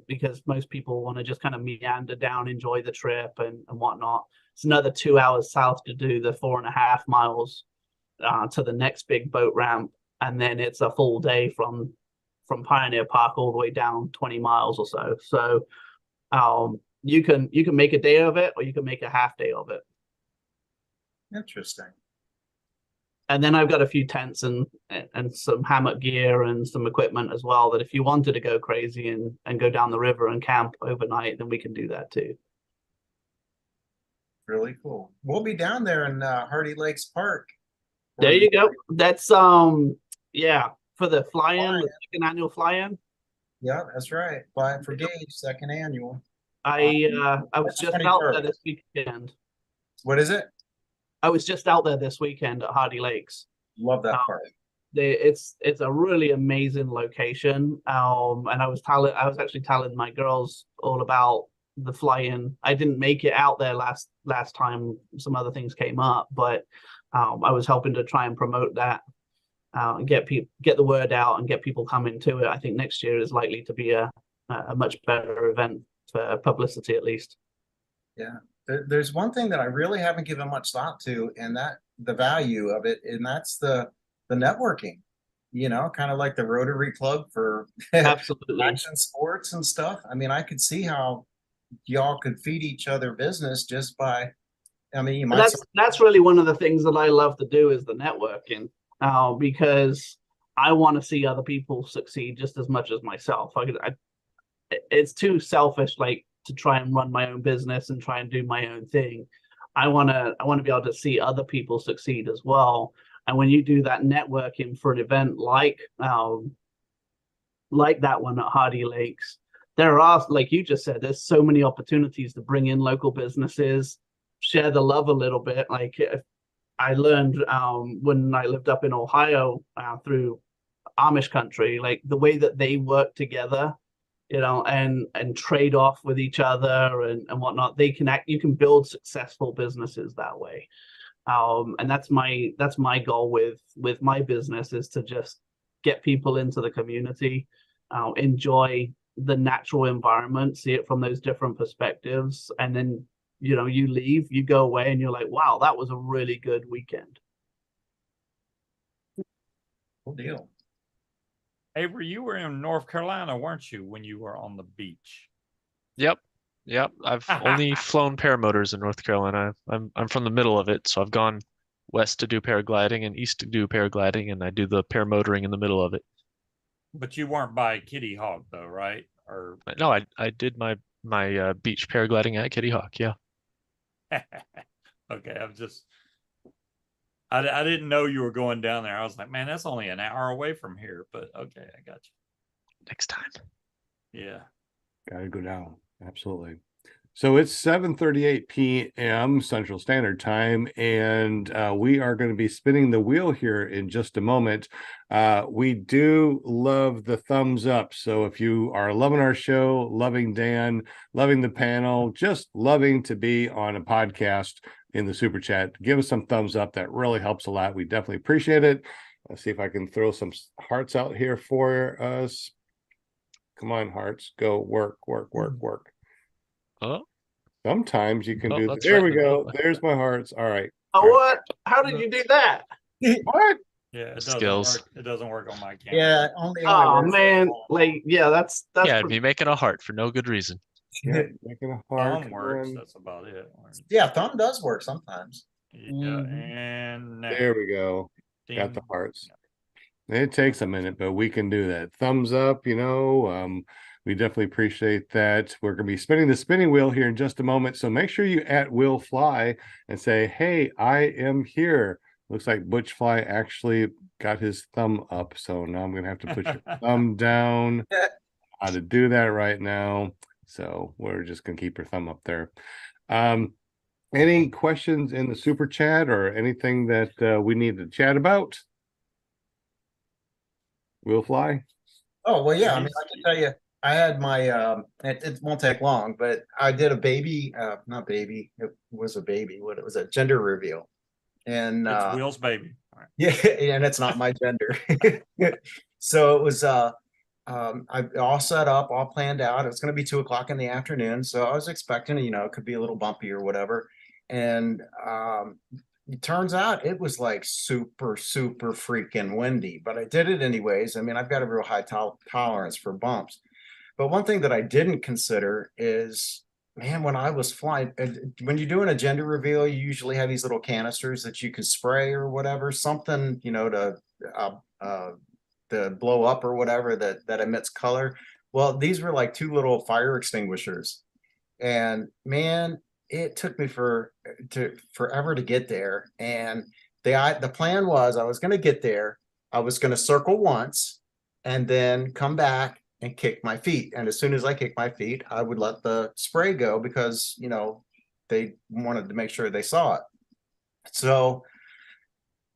because most people want to just kind of meander down, enjoy the trip and whatnot. It's another 2 hours south to do the 4.5 miles to the next big boat ramp, and then it's a full day from Pioneer Park all the way down 20 miles or so. So you can make a day of it, or you can make a half day of it. Interesting. And then I've got a few tents and some hammock gear and some equipment as well, that if you wanted to go crazy and go down the river and camp overnight, then we can do that too. Really cool. We'll be down there in Hardee Lakes Park. There you go. That's yeah, for the fly-in, the second annual fly-in. Yeah, that's right. Fly for Gage, second annual. I was just out there 21st. this weekend. What is it? I was just out there this weekend at Hardee Lakes. Love that park. It's a really amazing location. And I was actually telling my girls all about the fly-in. I didn't make it out there last time. Some other things came up, but I was helping to try and promote that, and get the word out and get people coming to it. I think next year is likely to be a much better event for publicity, at least. Yeah. There's one thing that I really haven't given much thought to, and that the value of it, and that's the networking. Kind of like the Rotary Club for Absolutely action sports and stuff. I mean, I could see how y'all could feed each other business just by. I mean, you might. That's really one of the things that I love to do, is the networking, because I want to see other people succeed just as much as myself. It's too selfish, like, to try and run my own business and try and do my own thing. I want to be able to see other people succeed as well. And when you do that networking for an event like that one at Hardee Lakes, there are, like you just said, there's so many opportunities to bring in local businesses, share the love a little bit. Like, I learned when I lived up in Ohio through Amish country, like the way that they work together, and trade off with each other and whatnot. You can build successful businesses that way. And that's my goal with my business, is to just get people into the community, enjoy the natural environment, see it from those different perspectives. And then, you leave, you go away and you're like, wow, that was a really good weekend. Cool deal. Avery, you were in North Carolina, weren't you, when you were on the beach? Yep. I've only flown paramotors in North Carolina. I'm from the middle of it, so I've gone west to do paragliding and east to do paragliding, and I do the paramotoring in the middle of it. But you weren't by Kitty Hawk, though, right? Or no, I did my beach paragliding at Kitty Hawk. Yeah. Okay, I didn't know you were going down there. I was like, man, that's only an hour away from here. But okay, I got you. Next time. Yeah. Gotta go down. Absolutely. So it's 7:38 p.m. Central Standard Time, and we are going to be spinning the wheel here in just a moment. We do love the thumbs up. So if you are loving our show, loving Dan, loving the panel, just loving to be on a podcast in the super chat, give us some thumbs up. That really helps a lot. We definitely appreciate it. Let's see if I can throw some hearts out here for us. Come on, hearts, go work. Oh, Sometimes you can do that's there right we in the go. middle. There's my hearts. All right. Oh, All right. what? How did you do that? What? Yeah, it doesn't Skills. work. It doesn't work on my camera. Yeah, only Oh works. man, like yeah, that's Yeah, I'd pretty- be making a heart for no good reason. Yeah, making a heart. Thumb works. That's about it. Yeah, thumb does work sometimes. Yeah, Mhm. and now. There we go. Got the Ding. hearts. It takes a minute, but we can do that. Thumbs up, we definitely appreciate that. We're going to be spinning the spinning wheel here in just a moment. So make sure you at Will Fly and say, hey, I am here. Looks like Butch Fly actually got his thumb up. So now I'm going to have to put your thumb down. How to do that right now. So we're just going to keep your thumb up there. Any questions in the super chat or anything that we need to chat about? Will Fly? Oh, well, yeah. I mean, I can tell you, I had my, it won't take long, but I did a baby, not baby, it was a baby. What it was a gender reveal. And It's Will's baby. All right. yeah, and it's not my gender. So it was, I all set up, all planned out. It was going to be 2 o'clock in the afternoon. So I was expecting, it could be a little bumpy or whatever. And it turns out it was like super freaking windy, but I did it anyways. I mean, I've got a real high tolerance for bumps. But one thing that I didn't consider is, man, when I was flying, when you're doing a gender reveal, you usually have these little canisters that you can spray or whatever, something, to blow up or whatever that emits color. Well, these were like 2 little fire extinguishers. And man, it took me forever to get there. And the plan was I was going to get there, I was going to circle once and then come back and kick my feet. And as soon as I kicked my feet, I would let the spray go because, they wanted to make sure they saw it. So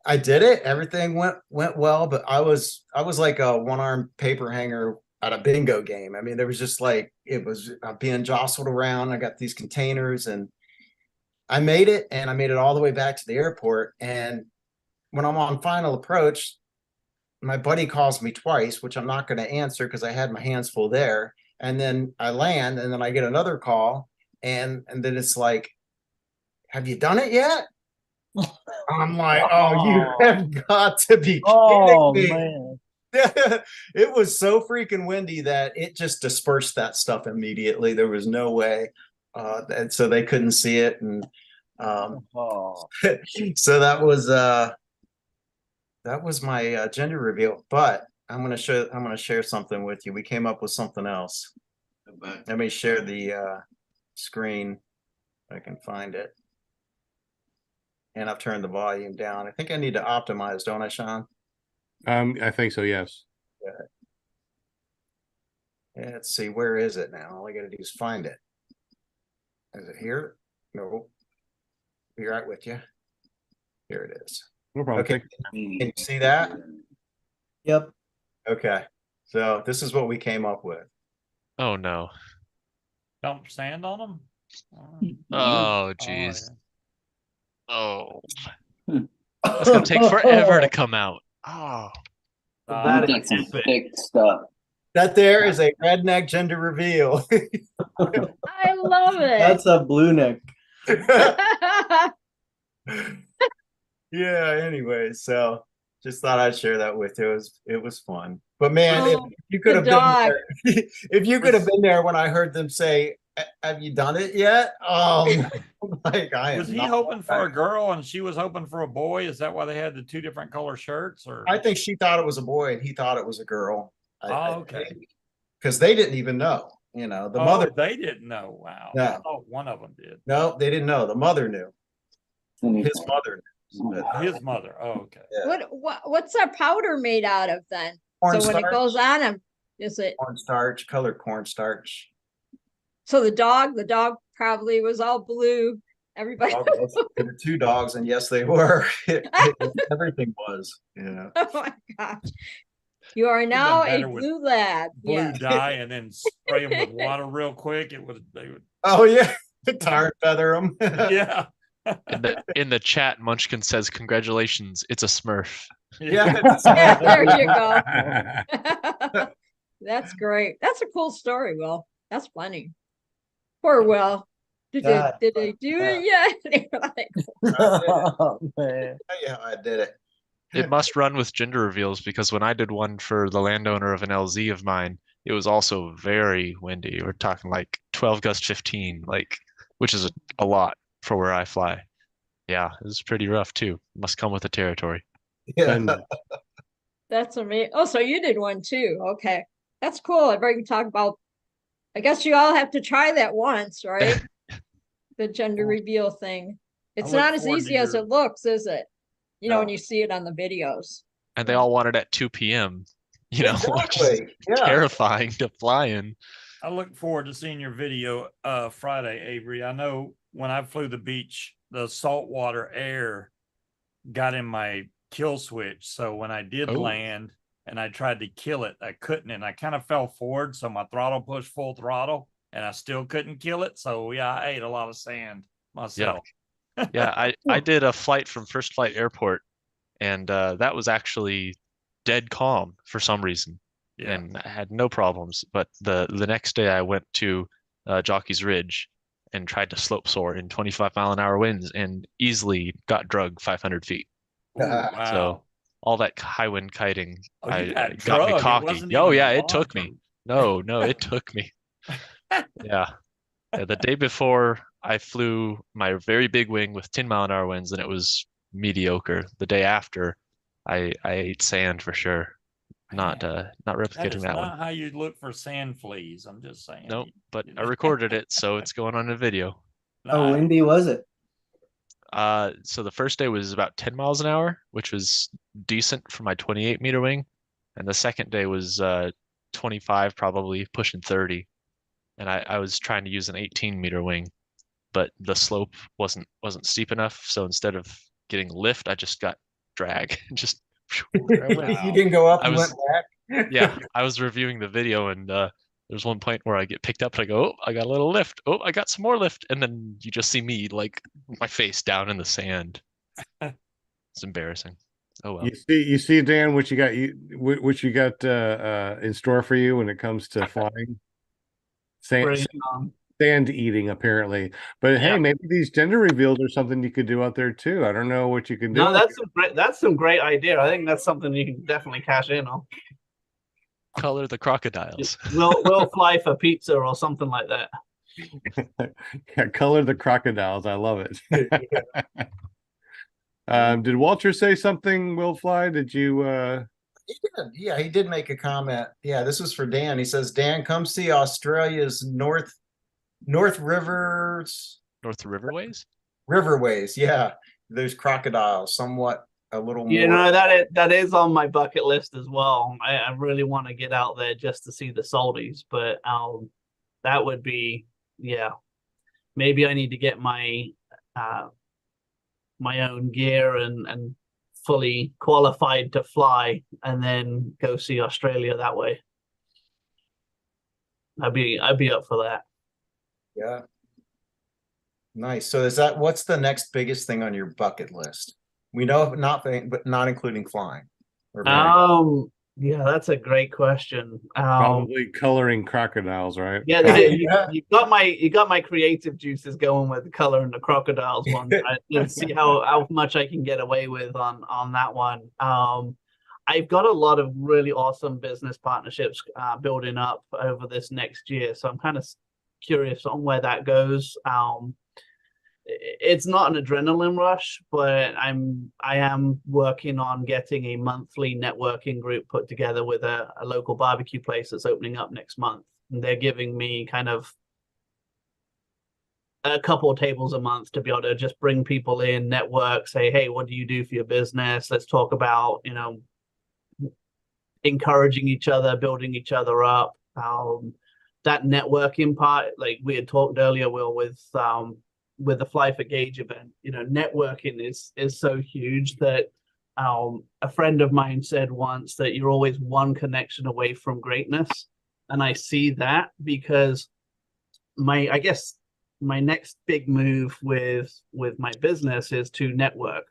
I did it. Everything went well, but I was like a one-armed paper hanger at a bingo game. I mean, there was just like, it was being jostled around. I got these containers and I made it, and I made it all the way back to the airport. And when I'm on final approach, my buddy calls me twice, which I'm not going to answer because I had my hands full there. And then I land, and then I get another call, and then it's like, have you done it yet? I'm like, oh, you have got to be kidding me. Man. It was so freaking windy that it just dispersed that stuff immediately. There was no way. And so they couldn't see it. And so that was my gender reveal. But I'm going to share something with you. We came up with something else. Let me share the screen if I can find it. And I've turned the volume down. I think I need to optimize, don't I, Sean? I think so, yes. Yeah, let's see, where is it now? All I gotta do is find it. Is it here? No. Be right with you. Here it is. No problem. Okay. Can you see that? Yep. Okay. So this is what we came up with. Oh no. Dump sand on them? Oh geez. Oh. That's gonna take forever to come out. Oh. that is epic. Thick stuff. That there is a redneck gender reveal. I love it. That's a blue neck. Yeah, anyway, so just thought I'd share that with you. It was fun. But man, Oh, if you could have the been dog. there, if you could have been there when I heard them say, have you done it yet? Like I am Was he not- hoping for a girl and she was hoping for a boy? Is that why they had the 2 different color shirts? Or I think she thought it was a boy and he thought it was a girl. okay. Because they didn't even know, the Oh, mother. they didn't know. Wow. No. I thought one of them did. No, they didn't know. The mother knew. His mother knew. But, His mother. Oh, okay. yeah. What's that powder made out of then? So when it Cornstarch, goes on him, is it cornstarch, colored cornstarch. So the dog probably was all blue. Everybody. There were 2 dogs, and yes, they were. Everything was. Yeah. Oh my gosh. You are Would've been now a better with blue lab. Blue Yes. dye and then spray them with water real quick. They would. Oh yeah, tar and feather them. Yeah. In the chat, Munchkin says, "Congratulations, it's a Smurf." Yeah. Yeah, there you go. That's great. That's a cool story, Will. That's funny. Poor Will. Did they do it yet? Like, Oh, man. Yeah, I did it. It must run with gender reveals because when I did one for the landowner of an LZ of mine, it was also very windy. We're talking like 12 gust 15, which is a lot for where I fly. Yeah, it was pretty rough too. Must come with the territory. Yeah. that's amazing. Oh, so you did one too. Okay. That's cool. I can talk about, I guess you all have to try that once, right? The gender reveal thing. It's not as easy as it looks, is it? You know, when you see it on the videos. And they all want it at 2 p.m., which is Yeah. terrifying to fly in. I look forward to seeing your video Friday, Avery. I know when I flew the beach, the saltwater air got in my kill switch. So when I did land and I tried to kill it, I couldn't, and I kind of fell forward. So my throttle pushed full throttle and I still couldn't kill it. So yeah, I ate a lot of sand myself. Yeah, I did a flight from First Flight Airport, and that was actually dead calm for some reason. Yeah. And I had no problems. But the next day I went to Jockey's Ridge and tried to slope soar in 25-mile-an-hour winds and easily got drug 500 feet. Ooh, wow. So all that high wind kiting got me cocky. Oh yeah, it took me. No, it took me. Yeah. The day before I flew my very big wing with 10-mile-an-hour winds and it was mediocre. The day after I ate sand for sure. Not replicating that one. Not how you look for sand fleas. I'm just saying. Nope, but I recorded it, so it's going on a video. How windy was it? So the first day was about 10 miles an hour, which was decent for my 28-meter wing, and the second day was 25, probably pushing 30. And I was trying to use an 18-meter wing, but the slope wasn't steep enough. So instead of getting lift, I just got drag. Just you didn't go up and went back. Yeah, I was reviewing the video, and there's one point where I get picked up and I go, oh, I got a little lift. Oh, I got some more lift, and then you just see me like my face down in the sand. It's embarrassing. Oh well. You see, Dan, what you got in store for you when it comes to flying. Sand eating, apparently. But hey, maybe these gender reveals are something you could do out there too. I don't know what you can do. No, that's some great idea. I think that's something you can definitely cash in on. Color the crocodiles. We'll fly for pizza or something like that. Yeah, color the crocodiles. I love it. Did Walter say something, Will Fly? Did you He did. Yeah, he did make a comment. Yeah, this was for Dan. He says, Dan, come see Australia's North Riverways. Yeah, there's crocodiles, somewhat a little more. You know, that is on my bucket list as well. I really want to get out there just to see the salties, but that would be, yeah. Maybe I need to get my my own gear and fully qualified to fly, and then go see Australia that way. I'd be up for that. Yeah. Nice. So what's the next biggest thing on your bucket list? We know nothing, but not including flying. Yeah, that's a great question. Probably coloring crocodiles, right? Yeah, you got my creative juices going with the color and the crocodiles one. Let's see how much I can get away with on that one. I've got a lot of really awesome business partnerships building up over this next year, so I'm kind of curious on where that goes. It's not an adrenaline rush, but I am working on getting a monthly networking group put together with a local barbecue place that's opening up next month. And they're giving me kind of a couple of tables a month to be able to just bring people in, network, say, hey, what do you do for your business? Let's talk about, encouraging each other, building each other up. that networking part, like we had talked earlier, Will, with the Fly for Gauge event, you know, networking is so huge that a friend of mine said once that you're always one connection away from greatness. And I see that because I guess my next big move with my business is to network,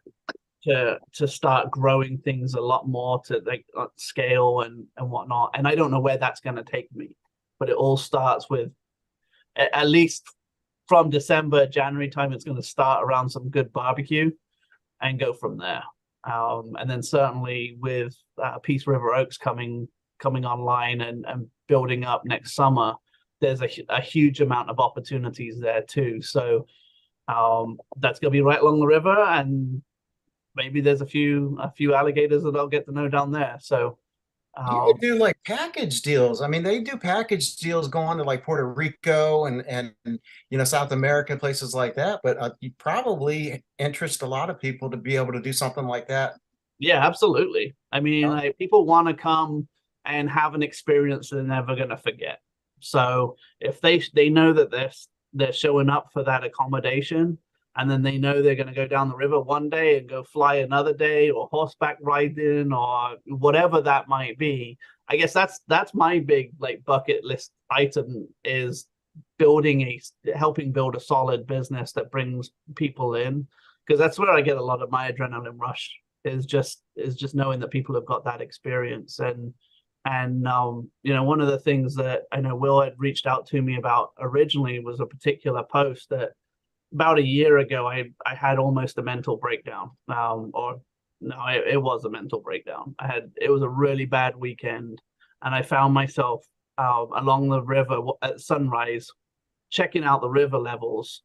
to start growing things a lot more to like scale and whatnot. And I don't know where that's going to take me, but it all starts with, at least from December, January time, it's going to start around some good barbecue and go from there. And then certainly with Peace River Oaks coming online and building up next summer, there's a huge amount of opportunities there too. So that's going to be right along the river, and maybe there's a few alligators that I'll get to know down there. So you could do like package deals. I mean, they do package deals going to like Puerto Rico and you know, South America, places like that. But you probably interest a lot of people to be able to do something like that. Yeah, absolutely. I mean, like, people want to come and have an experience they're never going to forget. So if they know that they're showing up for that accommodation, and then they know they're going to go down the river one day and go fly another day, or horseback riding, or whatever that might be. I guess that's my big like bucket list item, is helping build a solid business that brings people in, because that's where I get a lot of my adrenaline rush, is just knowing that people have got that experience. And you know, one of the things that I know Will had reached out to me about originally was a particular post that about a year ago, I had almost a mental breakdown. Or no, it was a mental breakdown. It was a really bad weekend, and I found myself along the river at sunrise, checking out the river levels,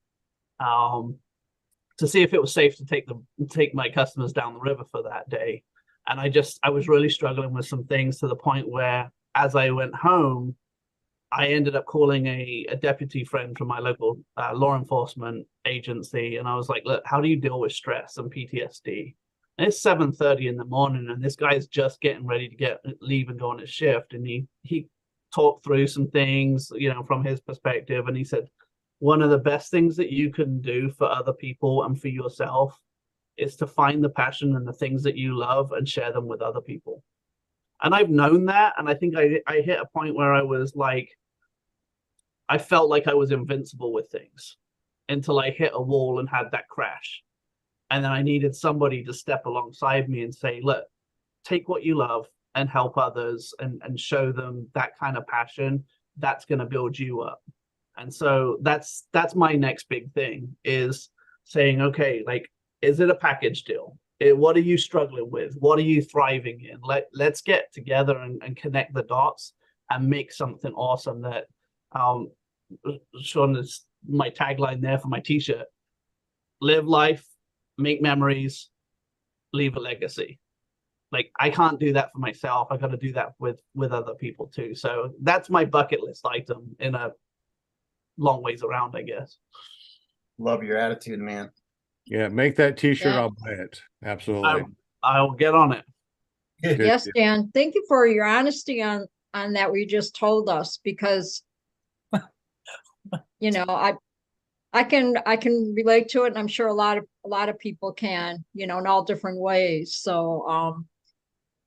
to see if it was safe to take my customers down the river for that day. And I was really struggling with some things, to the point where, as I went home, I ended up calling a deputy friend from my local law enforcement agency, and I was like, "Look, how do you deal with stress and PTSD?" And it's 7:30 in the morning, and this guy's just getting ready to leave and go on his shift, and he talked through some things, you know, from his perspective, and he said, "One of the best things that you can do for other people and for yourself is to find the passion and the things that you love and share them with other people." And I've known that, and I think I hit a point where I was like, I felt like I was invincible with things, until I hit a wall and had that crash. And then I needed somebody to step alongside me and say, "Look, take what you love and help others, and show them that kind of passion. That's going to build you up." And so that's my next big thing, is saying, okay, like, is it a package deal? What are you struggling with? What are you thriving in? Let's get together and connect the dots and make something awesome that, Sean, is my tagline there for my t-shirt: live life, make memories, leave a legacy. Like, I can't do that for myself. I got to do that with other people too. So that's my bucket list item, in a long ways around, I guess. Love your attitude, man. Yeah, make that t-shirt. Yeah. I'll buy it. Absolutely. I'll get on it. Good Yes, deal. Dan. Thank you for your honesty on that, what you just told us, because you know, I can relate to it, and I'm sure a lot of people can, you know, in all different ways. So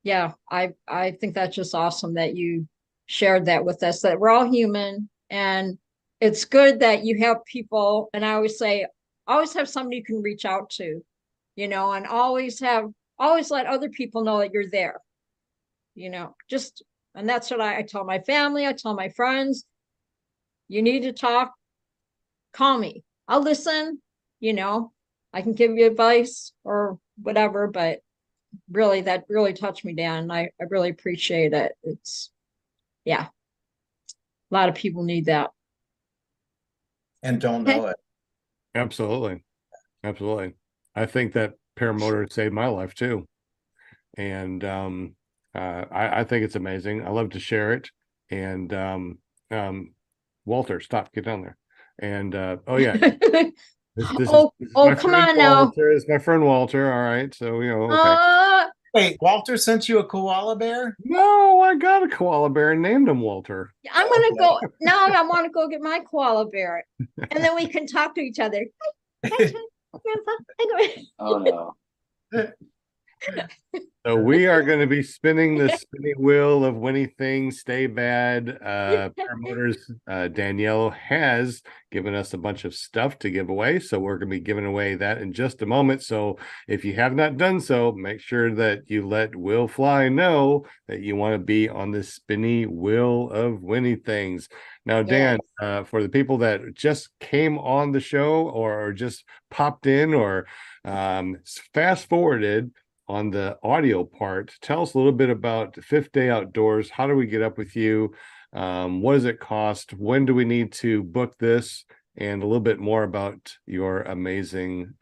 yeah, I think that's just awesome that you shared that with us, that we're all human, and it's good that you have people. And I always say, always have somebody you can reach out to, you know, and always let other people know that you're there, you know. And that's what I tell my family, I tell my friends. You need to talk, call me. I'll listen, you know, I can give you advice or whatever, but really, that really touched me, Dan. I really appreciate it. It's, yeah, a lot of people need that. And don't know it. Absolutely. Absolutely. I think that Paramotor saved my life too. And I think it's amazing. I love to share it. And Walter, stop, get down there. And oh yeah. This oh, is my come friend on now. Walter. It's my friend Walter. All right. So, you know, okay. Wait, Walter sent you a koala bear? No, I got a koala bear and named him Walter. I'm gonna go now. I want to go get my koala bear, and then we can talk to each other. Hi, Grandpa. Oh no. So we are going to be spinning the spinning wheel of Winnie Things Stay Bad. Paramotors, Danielle has given us a bunch of stuff to give away. So we're going to be giving away that in just a moment. So if you have not done so, make sure that you let Will Fly know that you want to be on the spinny wheel of Winnie Things. Now, Dan, for the people that just came on the show or just popped in or fast forwarded, on the audio part, tell us a little bit about Fifth Day Outdoors. How do we get up with you? What does it cost? When do we need to book this? And a little bit more about your amazing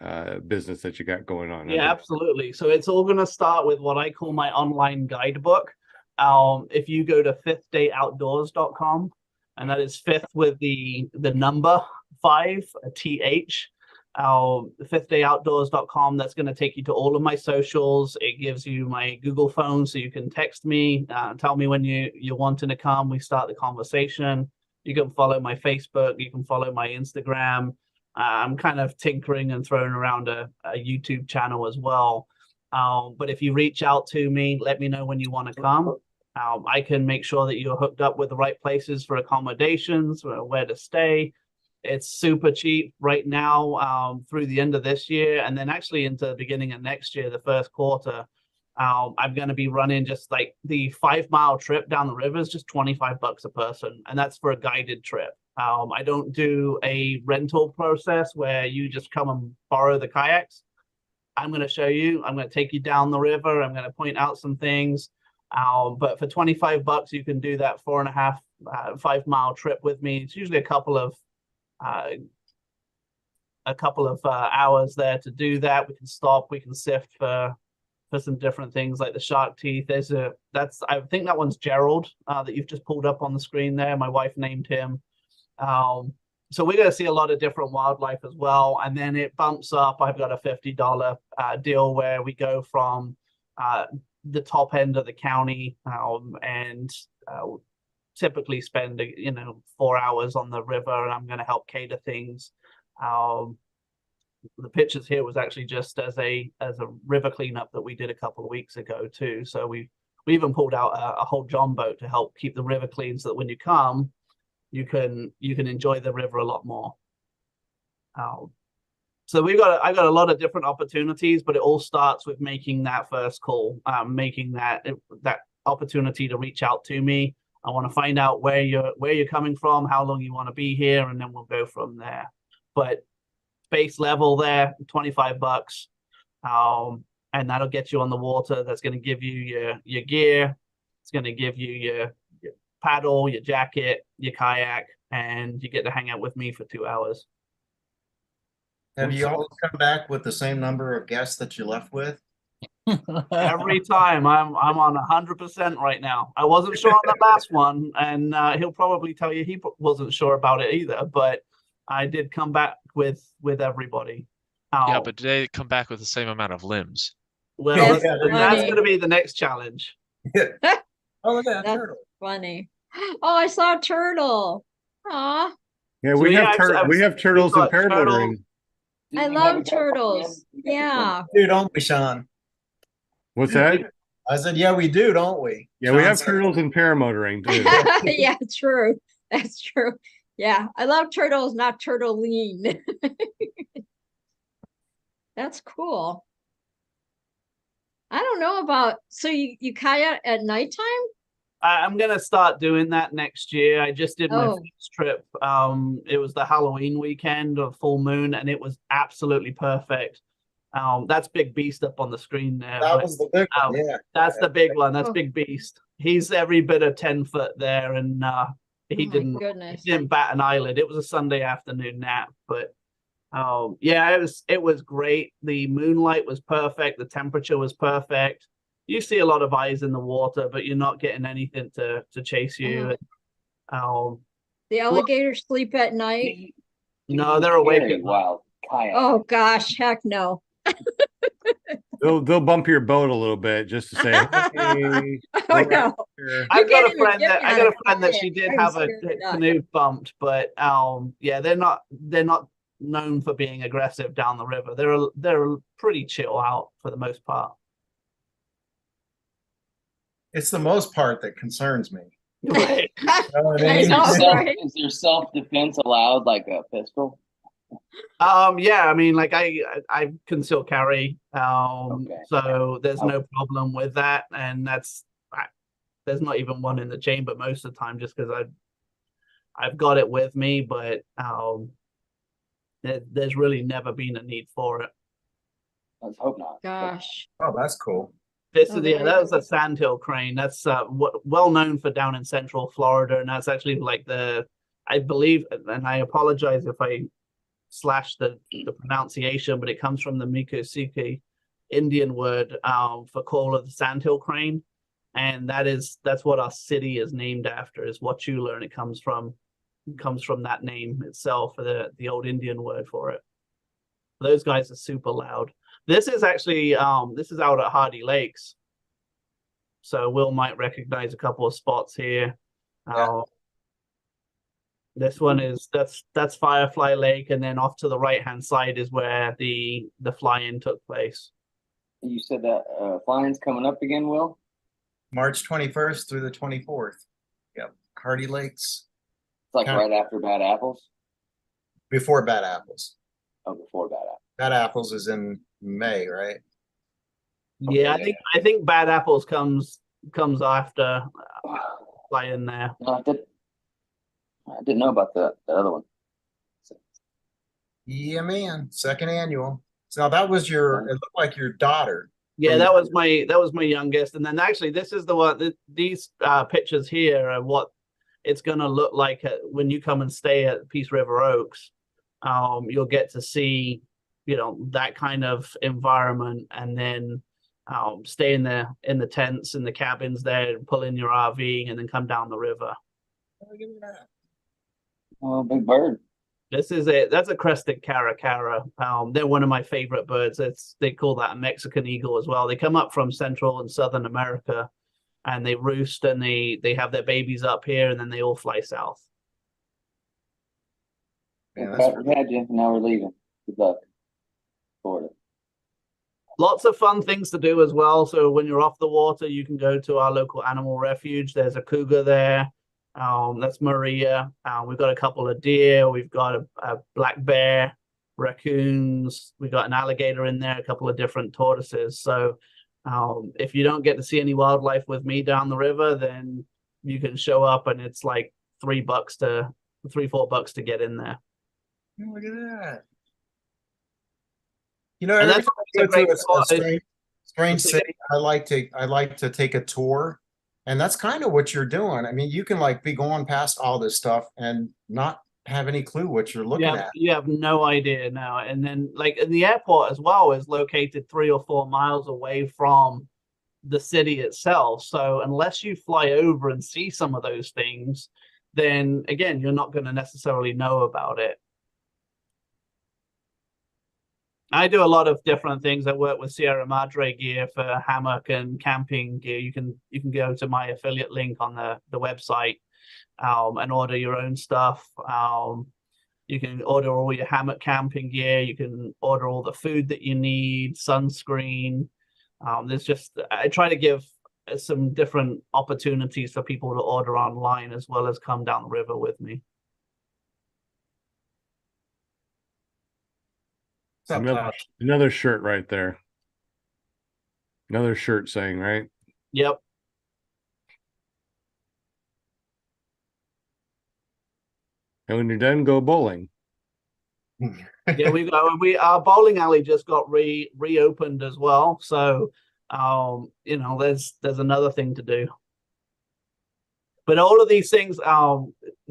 business that you got going on. Yeah, absolutely. So it's all going to start with what I call my online guidebook. If you go to fifthdayoutdoors.com, and that is fifth with the number 5, a TH. Fifthdayoutdoors.com, that's going to take you to all of my socials. It gives you my Google phone so you can text me, tell me when you're wanting to come. We start the conversation. You can follow my Facebook, you can follow my Instagram. I'm kind of tinkering and throwing around a YouTube channel as well. But if you reach out to me, let me know when you want to come. I can make sure that you're hooked up with the right places for accommodations, where to stay. It's super cheap right now through the end of this year, and then actually into the beginning of next year, the first quarter. I'm going to be running just like the 5-mile trip down the river is just $25 a person, and that's for a guided trip. I don't do a rental process where you just come and borrow the kayaks. I'm going to show you. I'm going to take you down the river. I'm going to point out some things. But for $25, you can do that 4.5, 5-mile trip with me. It's usually a couple of hours there to do that. We can stop, we can sift for some different things like the shark teeth. I think that one's Gerald that you've just pulled up on the screen there. My wife named him. So we're going to see a lot of different wildlife as well. And then it bumps up. I've got a $50 deal where we go from the top end of the county and typically spend 4 hours on the river, and I'm going to help cater things. The pictures here was actually just as a river cleanup that we did a couple of weeks ago too. So we even pulled out a whole John boat to help keep the river clean, so that when you come, you can enjoy the river a lot more. So I got a lot of different opportunities, but it all starts with making that first call, making that opportunity to reach out to me. I want to find out where you're coming from, how long you want to be here, and then we'll go from there. But base level there, $25, and that'll get you on the water. That's going to give you your gear. It's going to give you your paddle, your jacket, your kayak, and you get to hang out with me for 2 hours. Have you always come back with the same number of guests that you left with? Every time. I'm on 100% right now. I wasn't sure on the last one, and he'll probably tell you he wasn't sure about it either, but I did come back with everybody. Yeah, but did they come back with the same amount of limbs? Well, that's going to be the next challenge. Oh, look at that That's turtle. funny. Oh, I saw a turtle. Aw, Yeah, So we yeah, we have turtles in got paramotoring. I love turtles. Yeah. Do, don't we, Sean? What's that? I said, yeah, we do, don't we? Yeah, we Sean have said- turtles in paramotoring too. Yeah, true. That's true. Yeah, I love turtles, not turtle lean. That's cool. I don't know about, so you kayak at nighttime? I'm going to start doing that next year. I just did my Oh. first trip. It was the Halloween weekend of full moon, and it was absolutely perfect. That's Big Beast up on the screen there. That but, was the big one, yeah. That's the big one. That's Oh. Big Beast. He's every bit of 10 foot there, and he Oh my didn't goodness. bat an eyelid. It was a Sunday afternoon nap, but yeah, it was great. The moonlight was perfect. The temperature was perfect. You see a lot of eyes in the water, but you're not getting anything to chase you. The alligators sleep at night? No, they're awake Very at night. wild kayak. Oh gosh, heck no. they'll bump your boat a little bit just to say, hey, Oh we're no. right here. I've got can't a even friend get that me I on got a a friend that kayak. she did I'm have a scared to die. canoe bumped, but yeah, they're not known for being aggressive down the river. They're pretty chill out for the most part. It's the most part that concerns me. Right. You know what I I mean? know. right. Is there self-defense allowed, like a pistol? Yeah, I mean, like I can still carry, Okay. so there's Okay. no problem with that, and there's not even one in the chamber most of the time, just because I've got it with me, but there's really never been a need for it. Let's hope not. Gosh. Oh, that's cool. This Oh, is very that was cool. a sandhill crane. That's well known for down in central Florida, and that's actually like I believe, and I apologize if I slash the pronunciation, but it comes from the Miccosukee Indian word for call of the sandhill crane, and that's what our city is named after, is Wauchula, and it comes from that name itself, for the old Indian word for it. Those guys are super loud. This is actually this is out at Hardee Lakes, so Will might recognize a couple of spots here. Yeah. This one is that's Firefly Lake, and then off to the right hand side is where the fly-in took place. You said that flying's coming up again, Will? March 21st through the 24th. Yep. Hardee Lakes. It's like Okay. right after Bad Apples. Before Bad Apples. Oh, before Bad Apples. Bad Apples is in May, right? Yeah, Okay, I think Bad Apples comes after fly-in there. No, I didn't know about the other one. Yeah, man. Second annual. So now that was it looked like your daughter. Yeah, that was my youngest, and then actually this is the one. These pictures here are what it's gonna look like when you come and stay at Peace River Oaks. You'll get to see, that kind of environment, and then stay in the tents and the cabins there, pull in your RV, and then come down the river. Look at that. Oh, big bird. That's a crested caracara. They're one of my favorite birds. They call that a Mexican eagle as well. They come up from Central and Southern America, and they roost, and they have their babies up here, and then they all fly south. Yeah, We had you. Now we're leaving. Good luck, Florida. Lots of fun things to do as well. So when you're off the water, you can go to our local animal refuge. There's a cougar there. That's Maria. We've got a couple of deer. We've got a black bear, raccoons. We've got an alligator in there, a couple of different tortoises. So if you don't get to see any wildlife with me down the river, then you can show up, and it's like $4 to get in there. Look at that. And every that's time I a go great to spot. a strange city, I like to take a tour. And that's kind of what you're doing. I mean, you can like be going past all this stuff and not have any clue what you're looking at. You have no idea now. And then like the airport as well is located 3 or 4 miles away from the city itself. So unless you fly over and see some of those things, then again, you're not going to necessarily know about it. I do a lot of different things. I work with Sierra Madre gear for hammock and camping gear. You can go to my affiliate link on the website and order your own stuff. You can order all your hammock camping gear. You can order all the food that you need, sunscreen. I try to give some different opportunities for people to order online as well as come down the river with me. Another shirt right there. Another shirt saying, right? Yep. And when you're done, go bowling. Yeah, our bowling alley just got reopened as well. So there's another thing to do. But all of these things,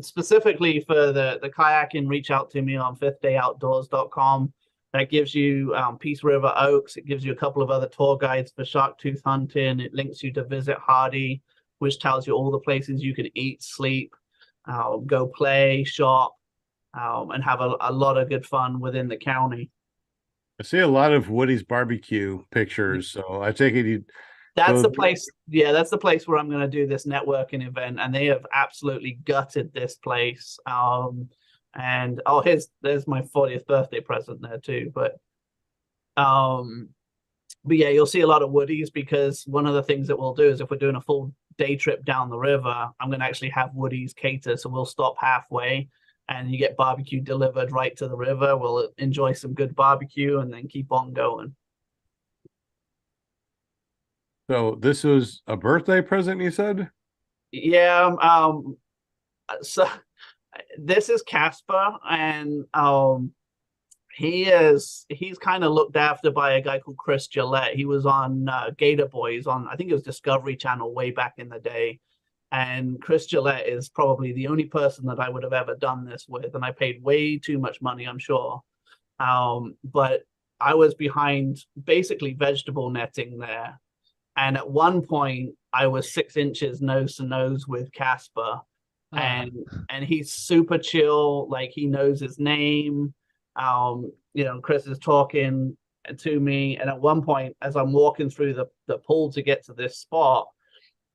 specifically for the kayaking, reach out to me on fiftdayoutdoors.com. That gives you Peace River Oaks. It gives you a couple of other tour guides for shark tooth hunting. It links you to visit Hardee, which tells you all the places you can eat, sleep, go play, shop, and have a lot of good fun within the county. I see a lot of Woody's barbecue pictures, so I take it you. That's So- the place. Yeah, that's the place where I'm going to do this networking event, and they have absolutely gutted this place. And oh, there's my 40th birthday present there too. But yeah, you'll see a lot of Woodies, because one of the things that we'll do is if we're doing a full day trip down the river, I'm going to actually have Woodies cater. So we'll stop halfway and you get barbecue delivered right to the river. We'll enjoy some good barbecue and then keep on going. So this was a birthday present, you said? Yeah. So this is Casper, and he's kind of looked after by a guy called Chris Gillette. He was on Gator Boys on, I think it was Discovery Channel way back in the day. And Chris Gillette is probably the only person that I would have ever done this with. And I paid way too much money, I'm sure. But I was behind basically vegetable netting there. And at one point, I was 6 inches nose to nose with Casper. And he's super chill. Like, he knows his name. Chris is talking to me. And at one point, as I'm walking through the pool to get to this spot,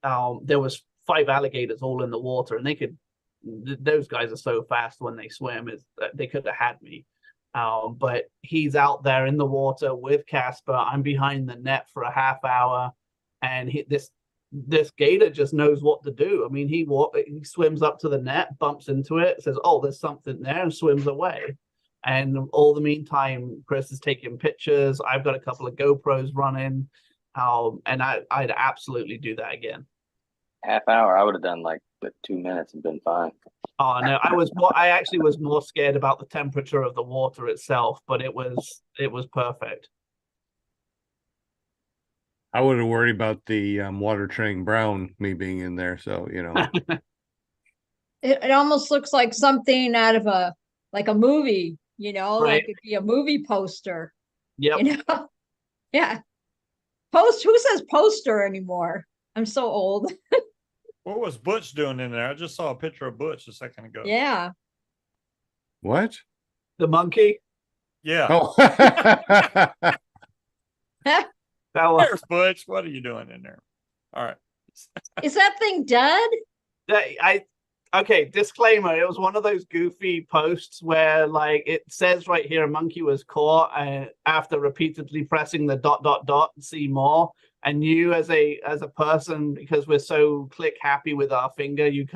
there was 5 alligators all in the water, and those guys are so fast when they swim, they could have had me. But he's out there in the water with Casper. I'm behind the net for a half hour, and this gator just knows what to do. I mean, he swims up to the net, bumps into it, says, "Oh, there's something there," and swims away. And all the meantime, Chris is taking pictures. I've got a couple of GoPros running, and I'd absolutely do that again. Half hour, I would have done like 2 minutes and been fine. Oh no, I actually was more scared about the temperature of the water itself, but it was perfect. I would have worried about the water turning brown, me being in there. So, It almost looks like something out of a movie, Right. like it'd be a movie poster. Yep. Yeah. Who says poster anymore? I'm so old. What was Butch doing in there? I just saw a picture of Butch a second ago. Yeah. what? The monkey. Yeah. Oh, That was, There's Butch. What are you doing in there? All right. Is that thing dead? okay, disclaimer, it was one of those goofy posts where, like, it says right here a monkey was caught after repeatedly pressing the ... see more. And you as a person, because we're so click happy with our finger, you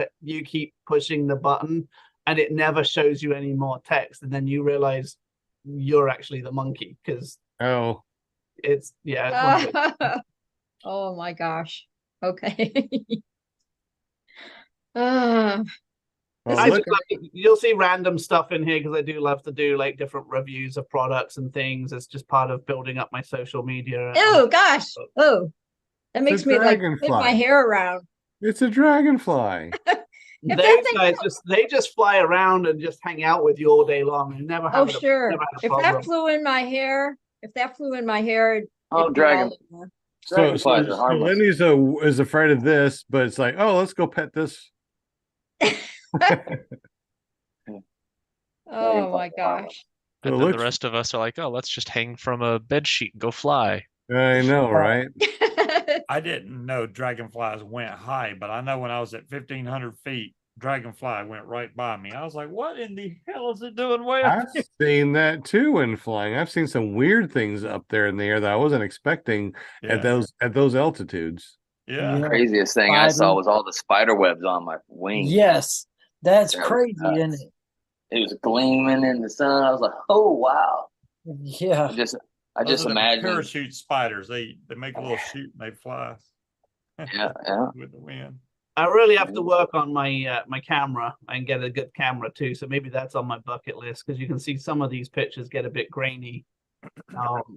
keep pushing the button and it never shows you any more text, and then you realize you're actually the monkey, because oh, it's one of those. Oh my gosh. Okay. uh, well, This is look, great. You'll see random stuff in here because I do love to do like different reviews of products and things. It's just part of building up my social media. Oh gosh. Oh, that makes me like flip dragonfly. my hair around. it's a dragonfly. If Those that thing- guys just fly around and just hang out with you all day long and never Oh have sure. never had a If problem. that flew in my hair, it'd Oh, be all over. So Dragonflies are harmless. Lenny's is afraid of this, but it's like, oh, let's go pet this. Oh my gosh. And Well, then looks- the rest of us are like, oh, let's just hang from a bed sheet and go fly. I know, right? I didn't know dragonflies went high, but I know when I was at 1,500 feet, dragonfly went right by me. I was like, what in the hell is it doing way up I've there? seen that too when flying. I've seen some weird things up there in the air that I wasn't expecting at those altitudes. Yeah. Yeah. Craziest thing I saw Spider. was all the spider webs on my wings. Yes, that's That was crazy, nuts. isn't it? It was gleaming in the sun. I was like, oh wow. Yeah. I just Those are them imagine. parachute spiders. They make a little chute and they fly Yeah. with the wind. I really have to work on my my camera and get a good camera too. So maybe that's on my bucket list, because you can see some of these pictures get a bit grainy,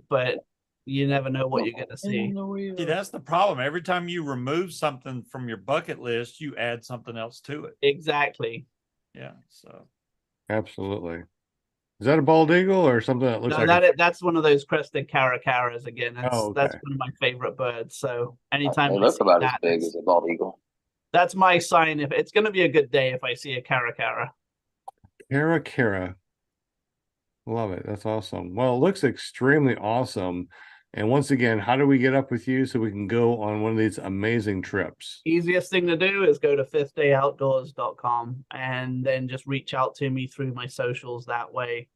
but you never know what you're going to see. See, that's the problem. Every time you remove something from your bucket list, you add something else to it. Exactly. Yeah. So Absolutely. Is that a bald eagle or something that looks No, like that's one of those crested caracaras again. That's Oh, that's okay. one of my favorite birds. So anytime They I look see about as that, big as a bald eagle. that's my sign. If it's going to be a good day if I see a caracara. Caracara? Love it. That's awesome. Well, it looks extremely awesome. And once again, how do we get up with you so we can go on one of these amazing trips? Easiest thing to do is go to fifthdayoutdoors.com and then just reach out to me through my socials that way.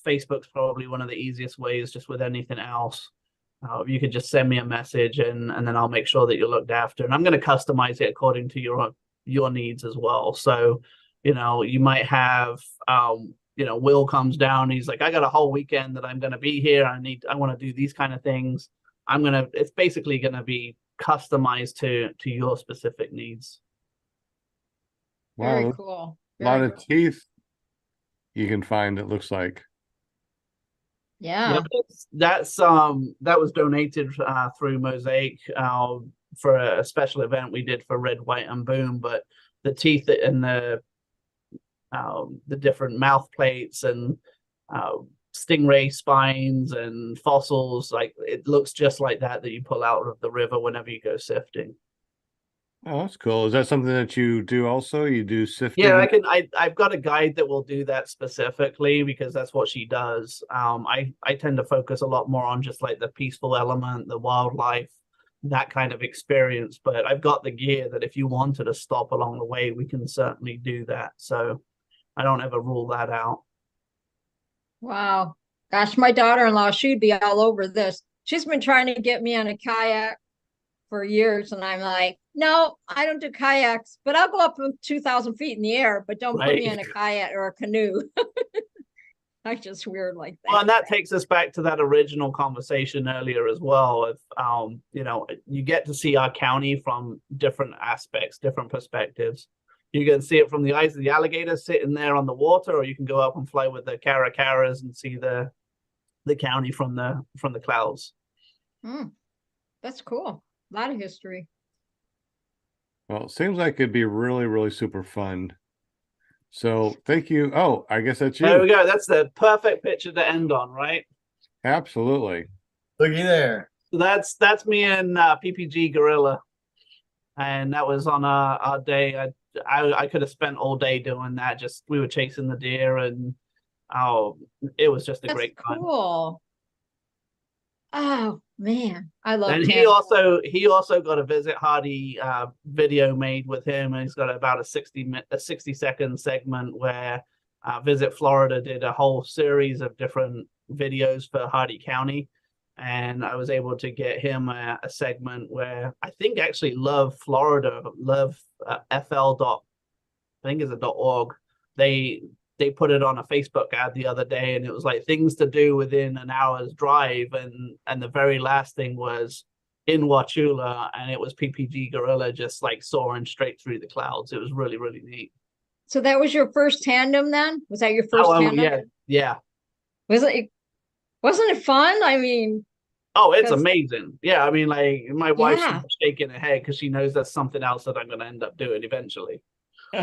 Facebook's probably one of the easiest ways, just with anything else. You could just send me a message and then I'll make sure that you're looked after. And I'm going to customize it according to your needs as well. So, you might have, Will comes down. He's like, I got a whole weekend that I'm going to be here. I want to do these kind of things. It's basically going to be customized to your specific needs. Very Wow, cool. a lot Very of teeth you can find, it looks like. Yeah. Yep, that was donated through Mosaic for a special event we did for Red, White, and Boom. But the teeth and the different mouth plates and stingray spines and fossils, like it looks just like that you pull out of the river whenever you go sifting. Oh, that's cool. Is that something that you do also? You do sifting? Yeah, I've got a guide that will do that specifically because that's what she does. I tend to focus a lot more on just like the peaceful element, the wildlife, that kind of experience. But I've got the gear that if you wanted to stop along the way, we can certainly do that. So I don't ever rule that out. Wow. Gosh, my daughter-in-law, she'd be all over this. She's been trying to get me on a kayak for years, and I'm like, no, I don't do kayaks, but I'll go up to 2,000 feet in the air, but don't put me in a kayak or a canoe. I'm just weird like that. Well, and that takes us back to that original conversation earlier as well. If you get to see our county from different aspects, different perspectives. You can see it from the eyes of the alligator sitting there on the water, or you can go up and fly with the caracaras and see the county from the clouds. That's cool. A lot of history. Well, it seems like it'd be really, really super fun. So thank you. Oh, I guess that's you. There we go. That's the perfect picture to end on, right? Absolutely. Looky there. So that's me and PPG Gorilla, and that was on our day. I could have spent all day doing that. Just we were chasing the deer, and it was just a great time. Cool. Oh man, I love. And he also got a Visit Hardee video made with him, and he's got about a 60-second segment where Visit Florida did a whole series of different videos for Hardee County, and I was able to get him a segment where I think actually Love Florida, FL. I think is .org. They put it on a Facebook ad the other day, and it was like things to do within an hour's drive, and the very last thing was in Wauchula, and it was PPG Gorilla just like soaring straight through the clouds. It was really, really neat. So that was your first tandem then? Was that your first tandem? Yeah. Wasn't it fun? I mean, oh, it's amazing. Yeah, I mean, like my wife's shaking her head because she knows that's something else that I'm going to end up doing eventually.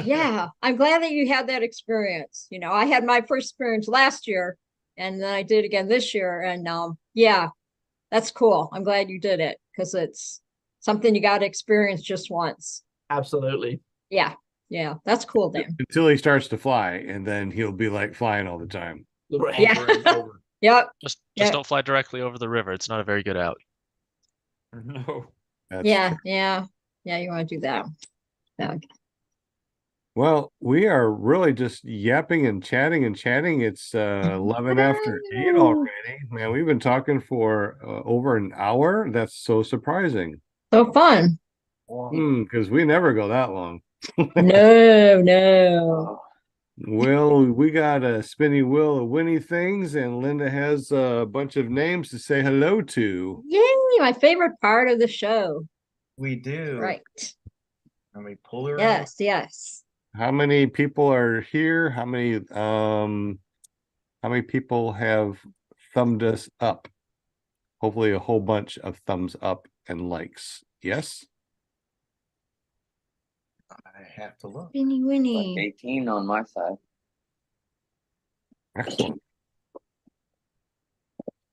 Yeah, I'm glad that you had that experience. I had my first experience last year, and then I did again this year. And yeah, that's cool. I'm glad you did it because it's something you got to experience just once. Absolutely. Yeah, that's cool, Dan. Until he starts to fly, and then he'll be like flying all the time. Right. Yeah. Yep. Just don't fly directly over the river. It's not a very good out. No. Yeah. You want to do that. Yeah. Well, we are really just yapping and chatting. It's 11 after 8 already. Man, we've been talking for over an hour. That's so surprising. So fun. Because we never go that long. No. Well, we got a spinny wheel of Winnie things, and Linda has a bunch of names to say hello to. Yay, my favorite part of the show. We do. Right. Let me pull her out. Yes. How many people are here? How many people have thumbed us up? Hopefully a whole bunch of thumbs up and likes. Yes? I have to look. Winnie. Like 18 on my side. Excellent.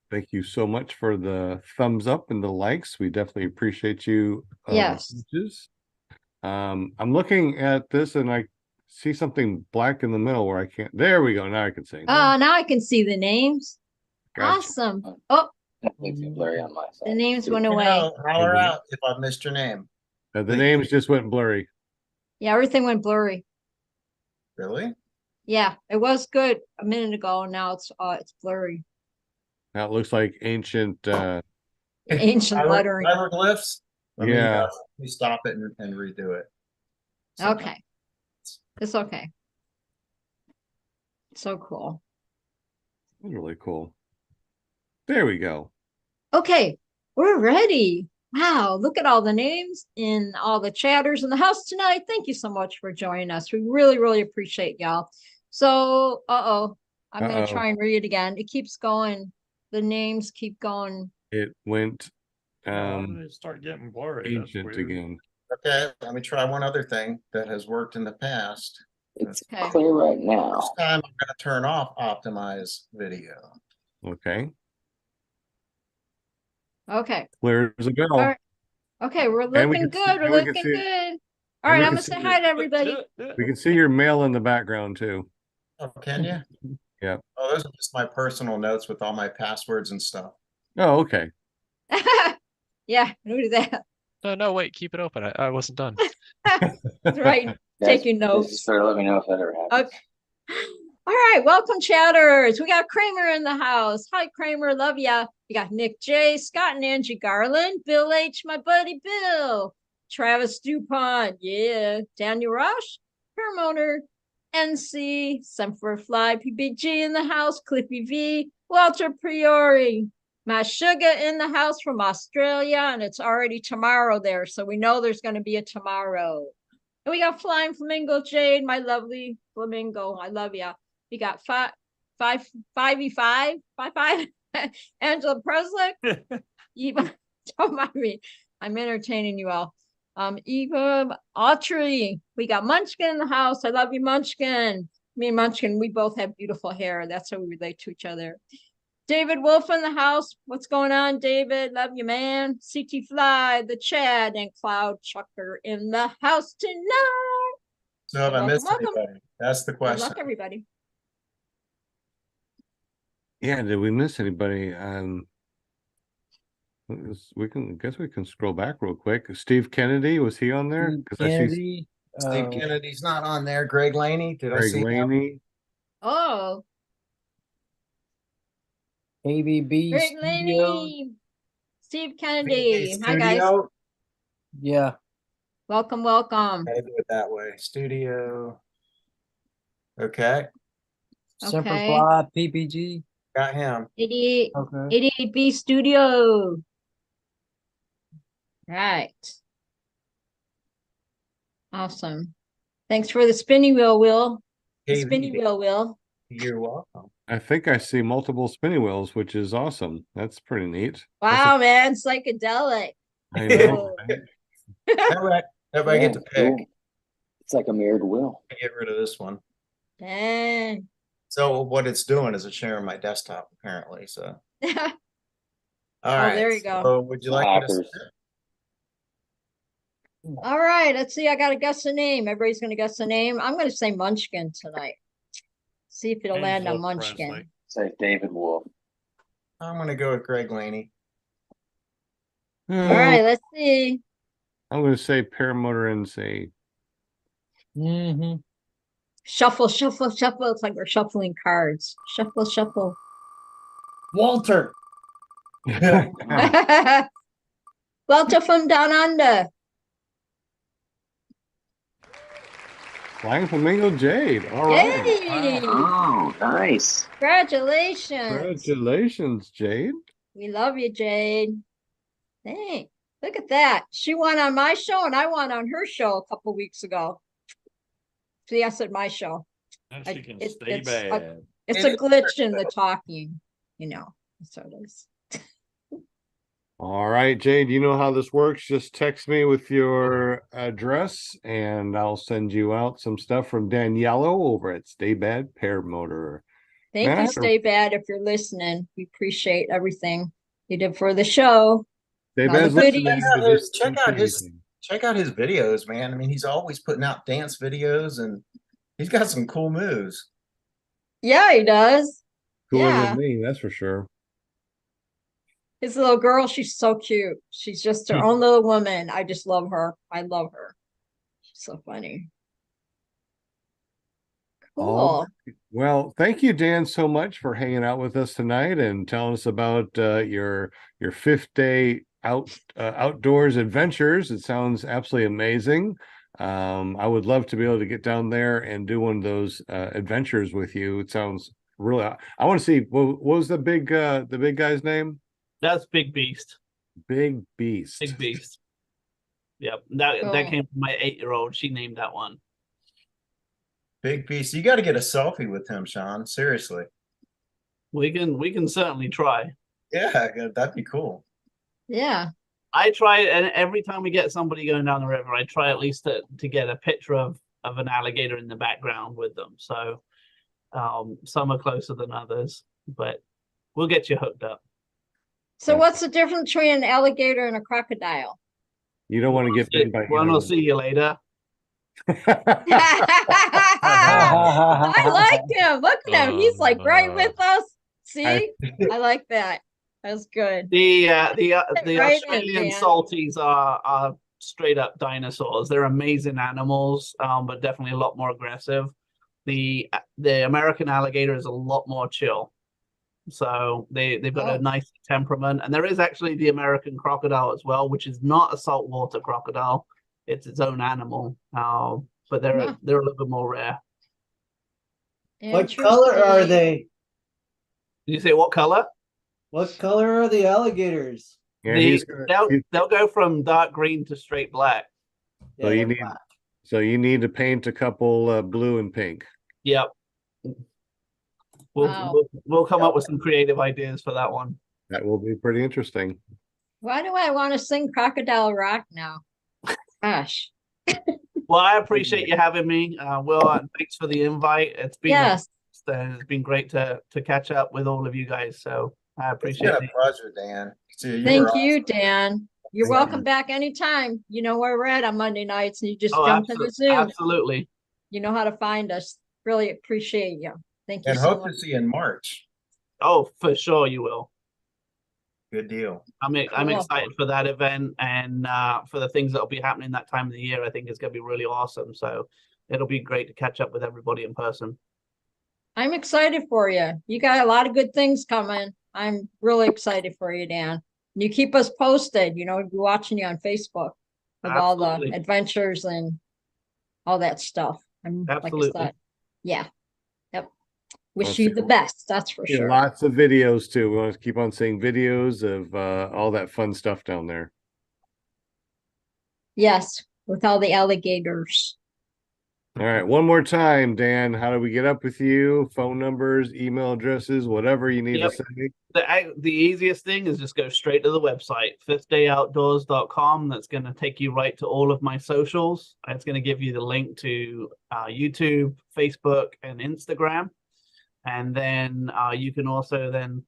Thank you so much for the thumbs up and the likes. We definitely appreciate you. Yes. I'm looking at this, and see something black in the middle where I can't. There we go. Now I can see. Oh, now I can see the names. Gotcha. Awesome. Oh, Definitely too blurry on my side. the names went You away. know, holler out if I missed your name. The names just went blurry. Yeah, everything went blurry. Really? Yeah, it was good a minute ago. Now it's blurry. Now it looks like ancient. Ancient lettering. Hieroglyphs. Let Yeah. me stop it and redo it. Okay. It's okay. So cool. Really cool. There we go. Okay, we're ready. Wow, look at all the names and all the chatters in the house tonight. Thank you so much for joining us. We really, really appreciate y'all. So, I'm going to try and read it again. It keeps going. The names keep going. It went start getting blurry. ancient again. Okay, let me try one other thing that has worked in the past. It's Okay. clear right now. This time I'm going to turn off optimize video. Okay. Okay. Clear as a bell. All right. Okay, we're And we looking can see- good. We're and we can looking see- good. All and right, we I'm can going to say see hi to everybody. We can see your mail in the background too. Oh, can you? Yeah. Oh, those are just my personal notes with all my passwords and stuff. Oh, okay. Yeah, do that. No, wait, keep it open. I wasn't done. That's right. Taking notes. Sure, let me know if that ever happens. Okay. All right, welcome chatters. We got Kramer in the house. Hi, Kramer, love ya. You got Nick J, Scott and Angie Garland, Bill H, my buddy Bill, Travis DuPont, yeah, Daniel Rush, Paramotor, NC, Semper Fly, PBG in the house, Clippy V, Walter Priori, my sugar in the house from Australia, and it's already tomorrow there, so we know there's going to be a tomorrow. And we got Flying Flamingo Jade, my lovely flamingo. I love ya. We got 5v5, Angela Preslick. Eva, don't mind me. I'm entertaining you all. Eva Autry. We got Munchkin in the house. I love you, Munchkin. Me and Munchkin, we both have beautiful hair. That's how we relate to each other. David Wolf in the house. What's going on, David? Love you, man. CT Fly, the Chad, and Cloud Chucker in the house tonight. So have I missed welcome. anybody? That's the Good question. luck, everybody. Yeah, did we miss anybody? We can scroll back real quick. Steve Kennedy, was he on there? Because I see Kennedy, Steve Kennedy's not on there. Greg Laney, did I Greg see him? Laney. Oh, ABB Great Studio. lady. Steve Kennedy. Hi, guys. Studio. Yeah. Welcome, welcome. Gotta do it that way. Studio. Okay, Semper Okay. Fly, PPG. got him. 88, Okay. 88B Studio. Right. Awesome. Thanks for the spinning wheel, Will. The spinning wheel, Will. You're welcome. I think I see multiple spinning wheels, which is awesome. That's pretty neat. Wow, man, psychedelic. I know. Everybody get to pick. Cool. It's like a mirrored wheel. Get rid of this one. Dang. So what it's doing is it's sharing my desktop apparently. So all Oh, right. there you go. So would you like me to? Hackers. All right, let's see. I got to guess the name. Everybody's going to guess the name. I'm going to say Munchkin tonight. See if it'll land on Angela Munchkin. Presley. Say David Wolf. I'm gonna go with Greg Laney. All right, let's see. I'm going to say Paramotor and say Mm-hmm. Shuffle, shuffle, shuffle. It's like we're shuffling cards. Shuffle, shuffle. Walter. Walter from Down Under. Flying Flamingo Jade. All right. Yay! Oh, nice. Congratulations. Congratulations, Jade. We love you, Jade. Thanks. Look at that. She won on my show and I won on her show a couple weeks ago. See, I said my show. And I- she can it- stay it's bad. It's a glitch in the talking, you know. So it is. All right, Jade, you know how this works. Just text me with your address and I'll send you out some stuff from Daniello over at Stay Bad Paramotor. Thank you, Matt, Stay Bad, if you're listening. We appreciate everything you did for the show. Stay All the Bad's listening. goodies. but just Check don't out say his- anything. Check out his videos, man. I mean, he's always putting out dance videos and He's got some cool moves. Yeah, he does. Cooler Yeah. than me, that's for sure. His little girl, she's so cute. She's just her own little woman. I just love her. I love her. She's so funny. Cool. Well, thank you, Dan, so much for hanging out with us tonight and telling us about your fifth day outdoors adventures. It sounds absolutely amazing. I would love to be able to get down there and do one of those adventures with you. It sounds really. I want to see what was the big guy's name? That's Big Beast. Big Beast. Big Beast. Yep. That Cool. came from my 8-year-old. She named that one. Big beast. You got to get a selfie with him, Sean. Seriously. We can certainly try. Yeah, that'd be cool. Yeah. I try, and every time we get somebody going down the river, I try at least to get a picture of an alligator in the background with them. So some are closer than others, but we'll get you hooked up. So what's the difference between an alligator and a crocodile? You don't want to get bitten by Well, I'll see you later. I like him. Look at him. He's like right with us. See, I like that. That's good. The Right in, Australian Dan. salties are straight up dinosaurs. They're amazing animals, but definitely a lot more aggressive. The American alligator is a lot more chill. So they've got a nice temperament. And there is actually the American crocodile as well, which is not a saltwater crocodile. It's its own animal. But they're a little bit more rare. What color are they? Did you say what color? What color are the alligators? Yeah, they'll go from dark green to straight black. So you need to paint a couple blue and pink. Yep. We'll come up with some creative ideas for that one. That will be pretty interesting. Why do I want to sing Crocodile Rock now? Gosh. Well, I appreciate you having me. Will, thanks for the invite. It's been it's been great to catch up with all of you guys. So I appreciate it. It's been a pleasure, Dan. Thank you, Dan. You're welcome back anytime. You know where we're at on Monday nights, and you just jump in the Zoom. Absolutely. You know how to find us. Really appreciate you. Thank you and so hope much. to see you in March. Oh, for sure you will. Good deal. I'm excited for that event and for the things that will be happening that time of the year. I think it's going to be really awesome. So it'll be great to catch up with everybody in person. I'm excited for you. You got a lot of good things coming. I'm really excited for you, Dan. You keep us posted. You know, we'll be watching you on Facebook with all the adventures and all that stuff. I'm like I said, yeah. Yep. Wish you the best. That's for sure. Lots of videos too. We want to keep on seeing videos of all that fun stuff down there. Yes, with all the alligators. All right, one more time, Dan. How do we get up with you? Phone numbers, email addresses, whatever you need to say. The easiest thing is just go straight to the website, fifthdayoutdoors.com. That's going to take you right to all of my socials. It's going to give you the link to YouTube, Facebook, and Instagram. And then you can also then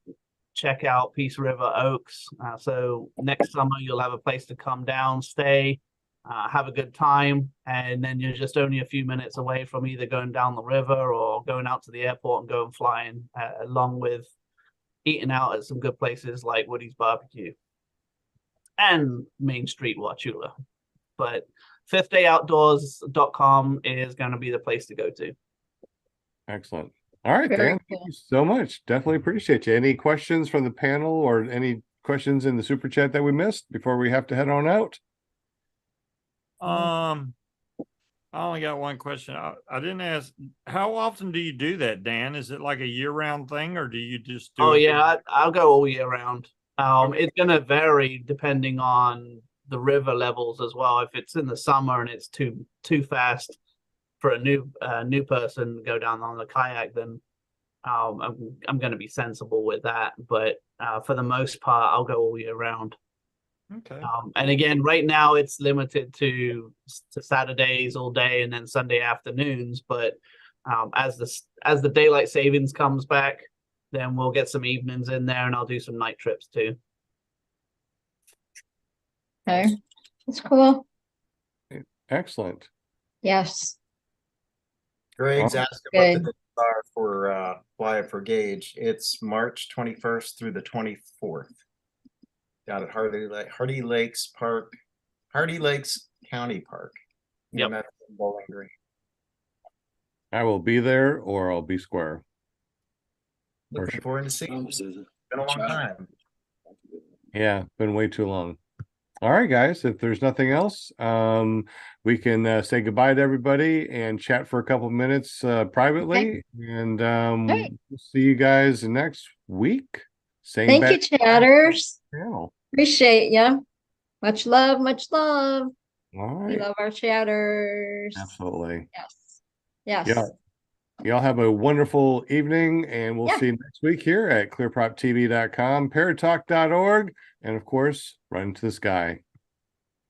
check out Peace River Oaks. So next summer, you'll have a place to come down, stay, have a good time. And then you're just only a few minutes away from either going down the river or going out to the airport and going flying, along with eating out at some good places like Woody's Barbecue and Main Street, Wauchula. But fifthdayoutdoors.com is going to be the place to go to. Excellent. All right, Dan, thank you so much. Definitely appreciate you. Any questions from the panel or any questions in the super chat that we missed before we have to head on out? I only got one question. I didn't ask, how often do you do that, Dan? Is it like a year-round thing, or do you just do it? Yeah, I'll go all year round. It's going to vary depending on the river levels as well. If it's in the summer and it's too fast for a new person to go down on the kayak, then I'm going to be sensible with that. But for the most part, I'll go all year round. Okay. And again, right now it's limited to Saturdays all day and then Sunday afternoons. But as the daylight savings comes back, then we'll get some evenings in there, and I'll do some night trips too. Okay, that's cool. Excellent. Yes. Greg's Oh, asking what the good. dates are for fly it for Gage. It's March 21st through the 24th. Down at Hardee Lakes Park, Hardee Lakes County Park. Yep. Madison Bowling Green. I will be there or I'll be square. Looking sure. forward to seeing you. It's been a long time. Yeah, been way too long. All right, guys, if there's nothing else, we can say goodbye to everybody and chat for a couple minutes privately. And right. we'll see you guys next week. Same Thank bad you, chatters. channel. Appreciate you. Much love, much love. All We right. love our chatters. Absolutely. Yes. Yes. Yeah. Y'all have a wonderful evening, and we'll Yeah. see you next week here at clearproptv.com, paratalk.org, and of course, Run to the Sky.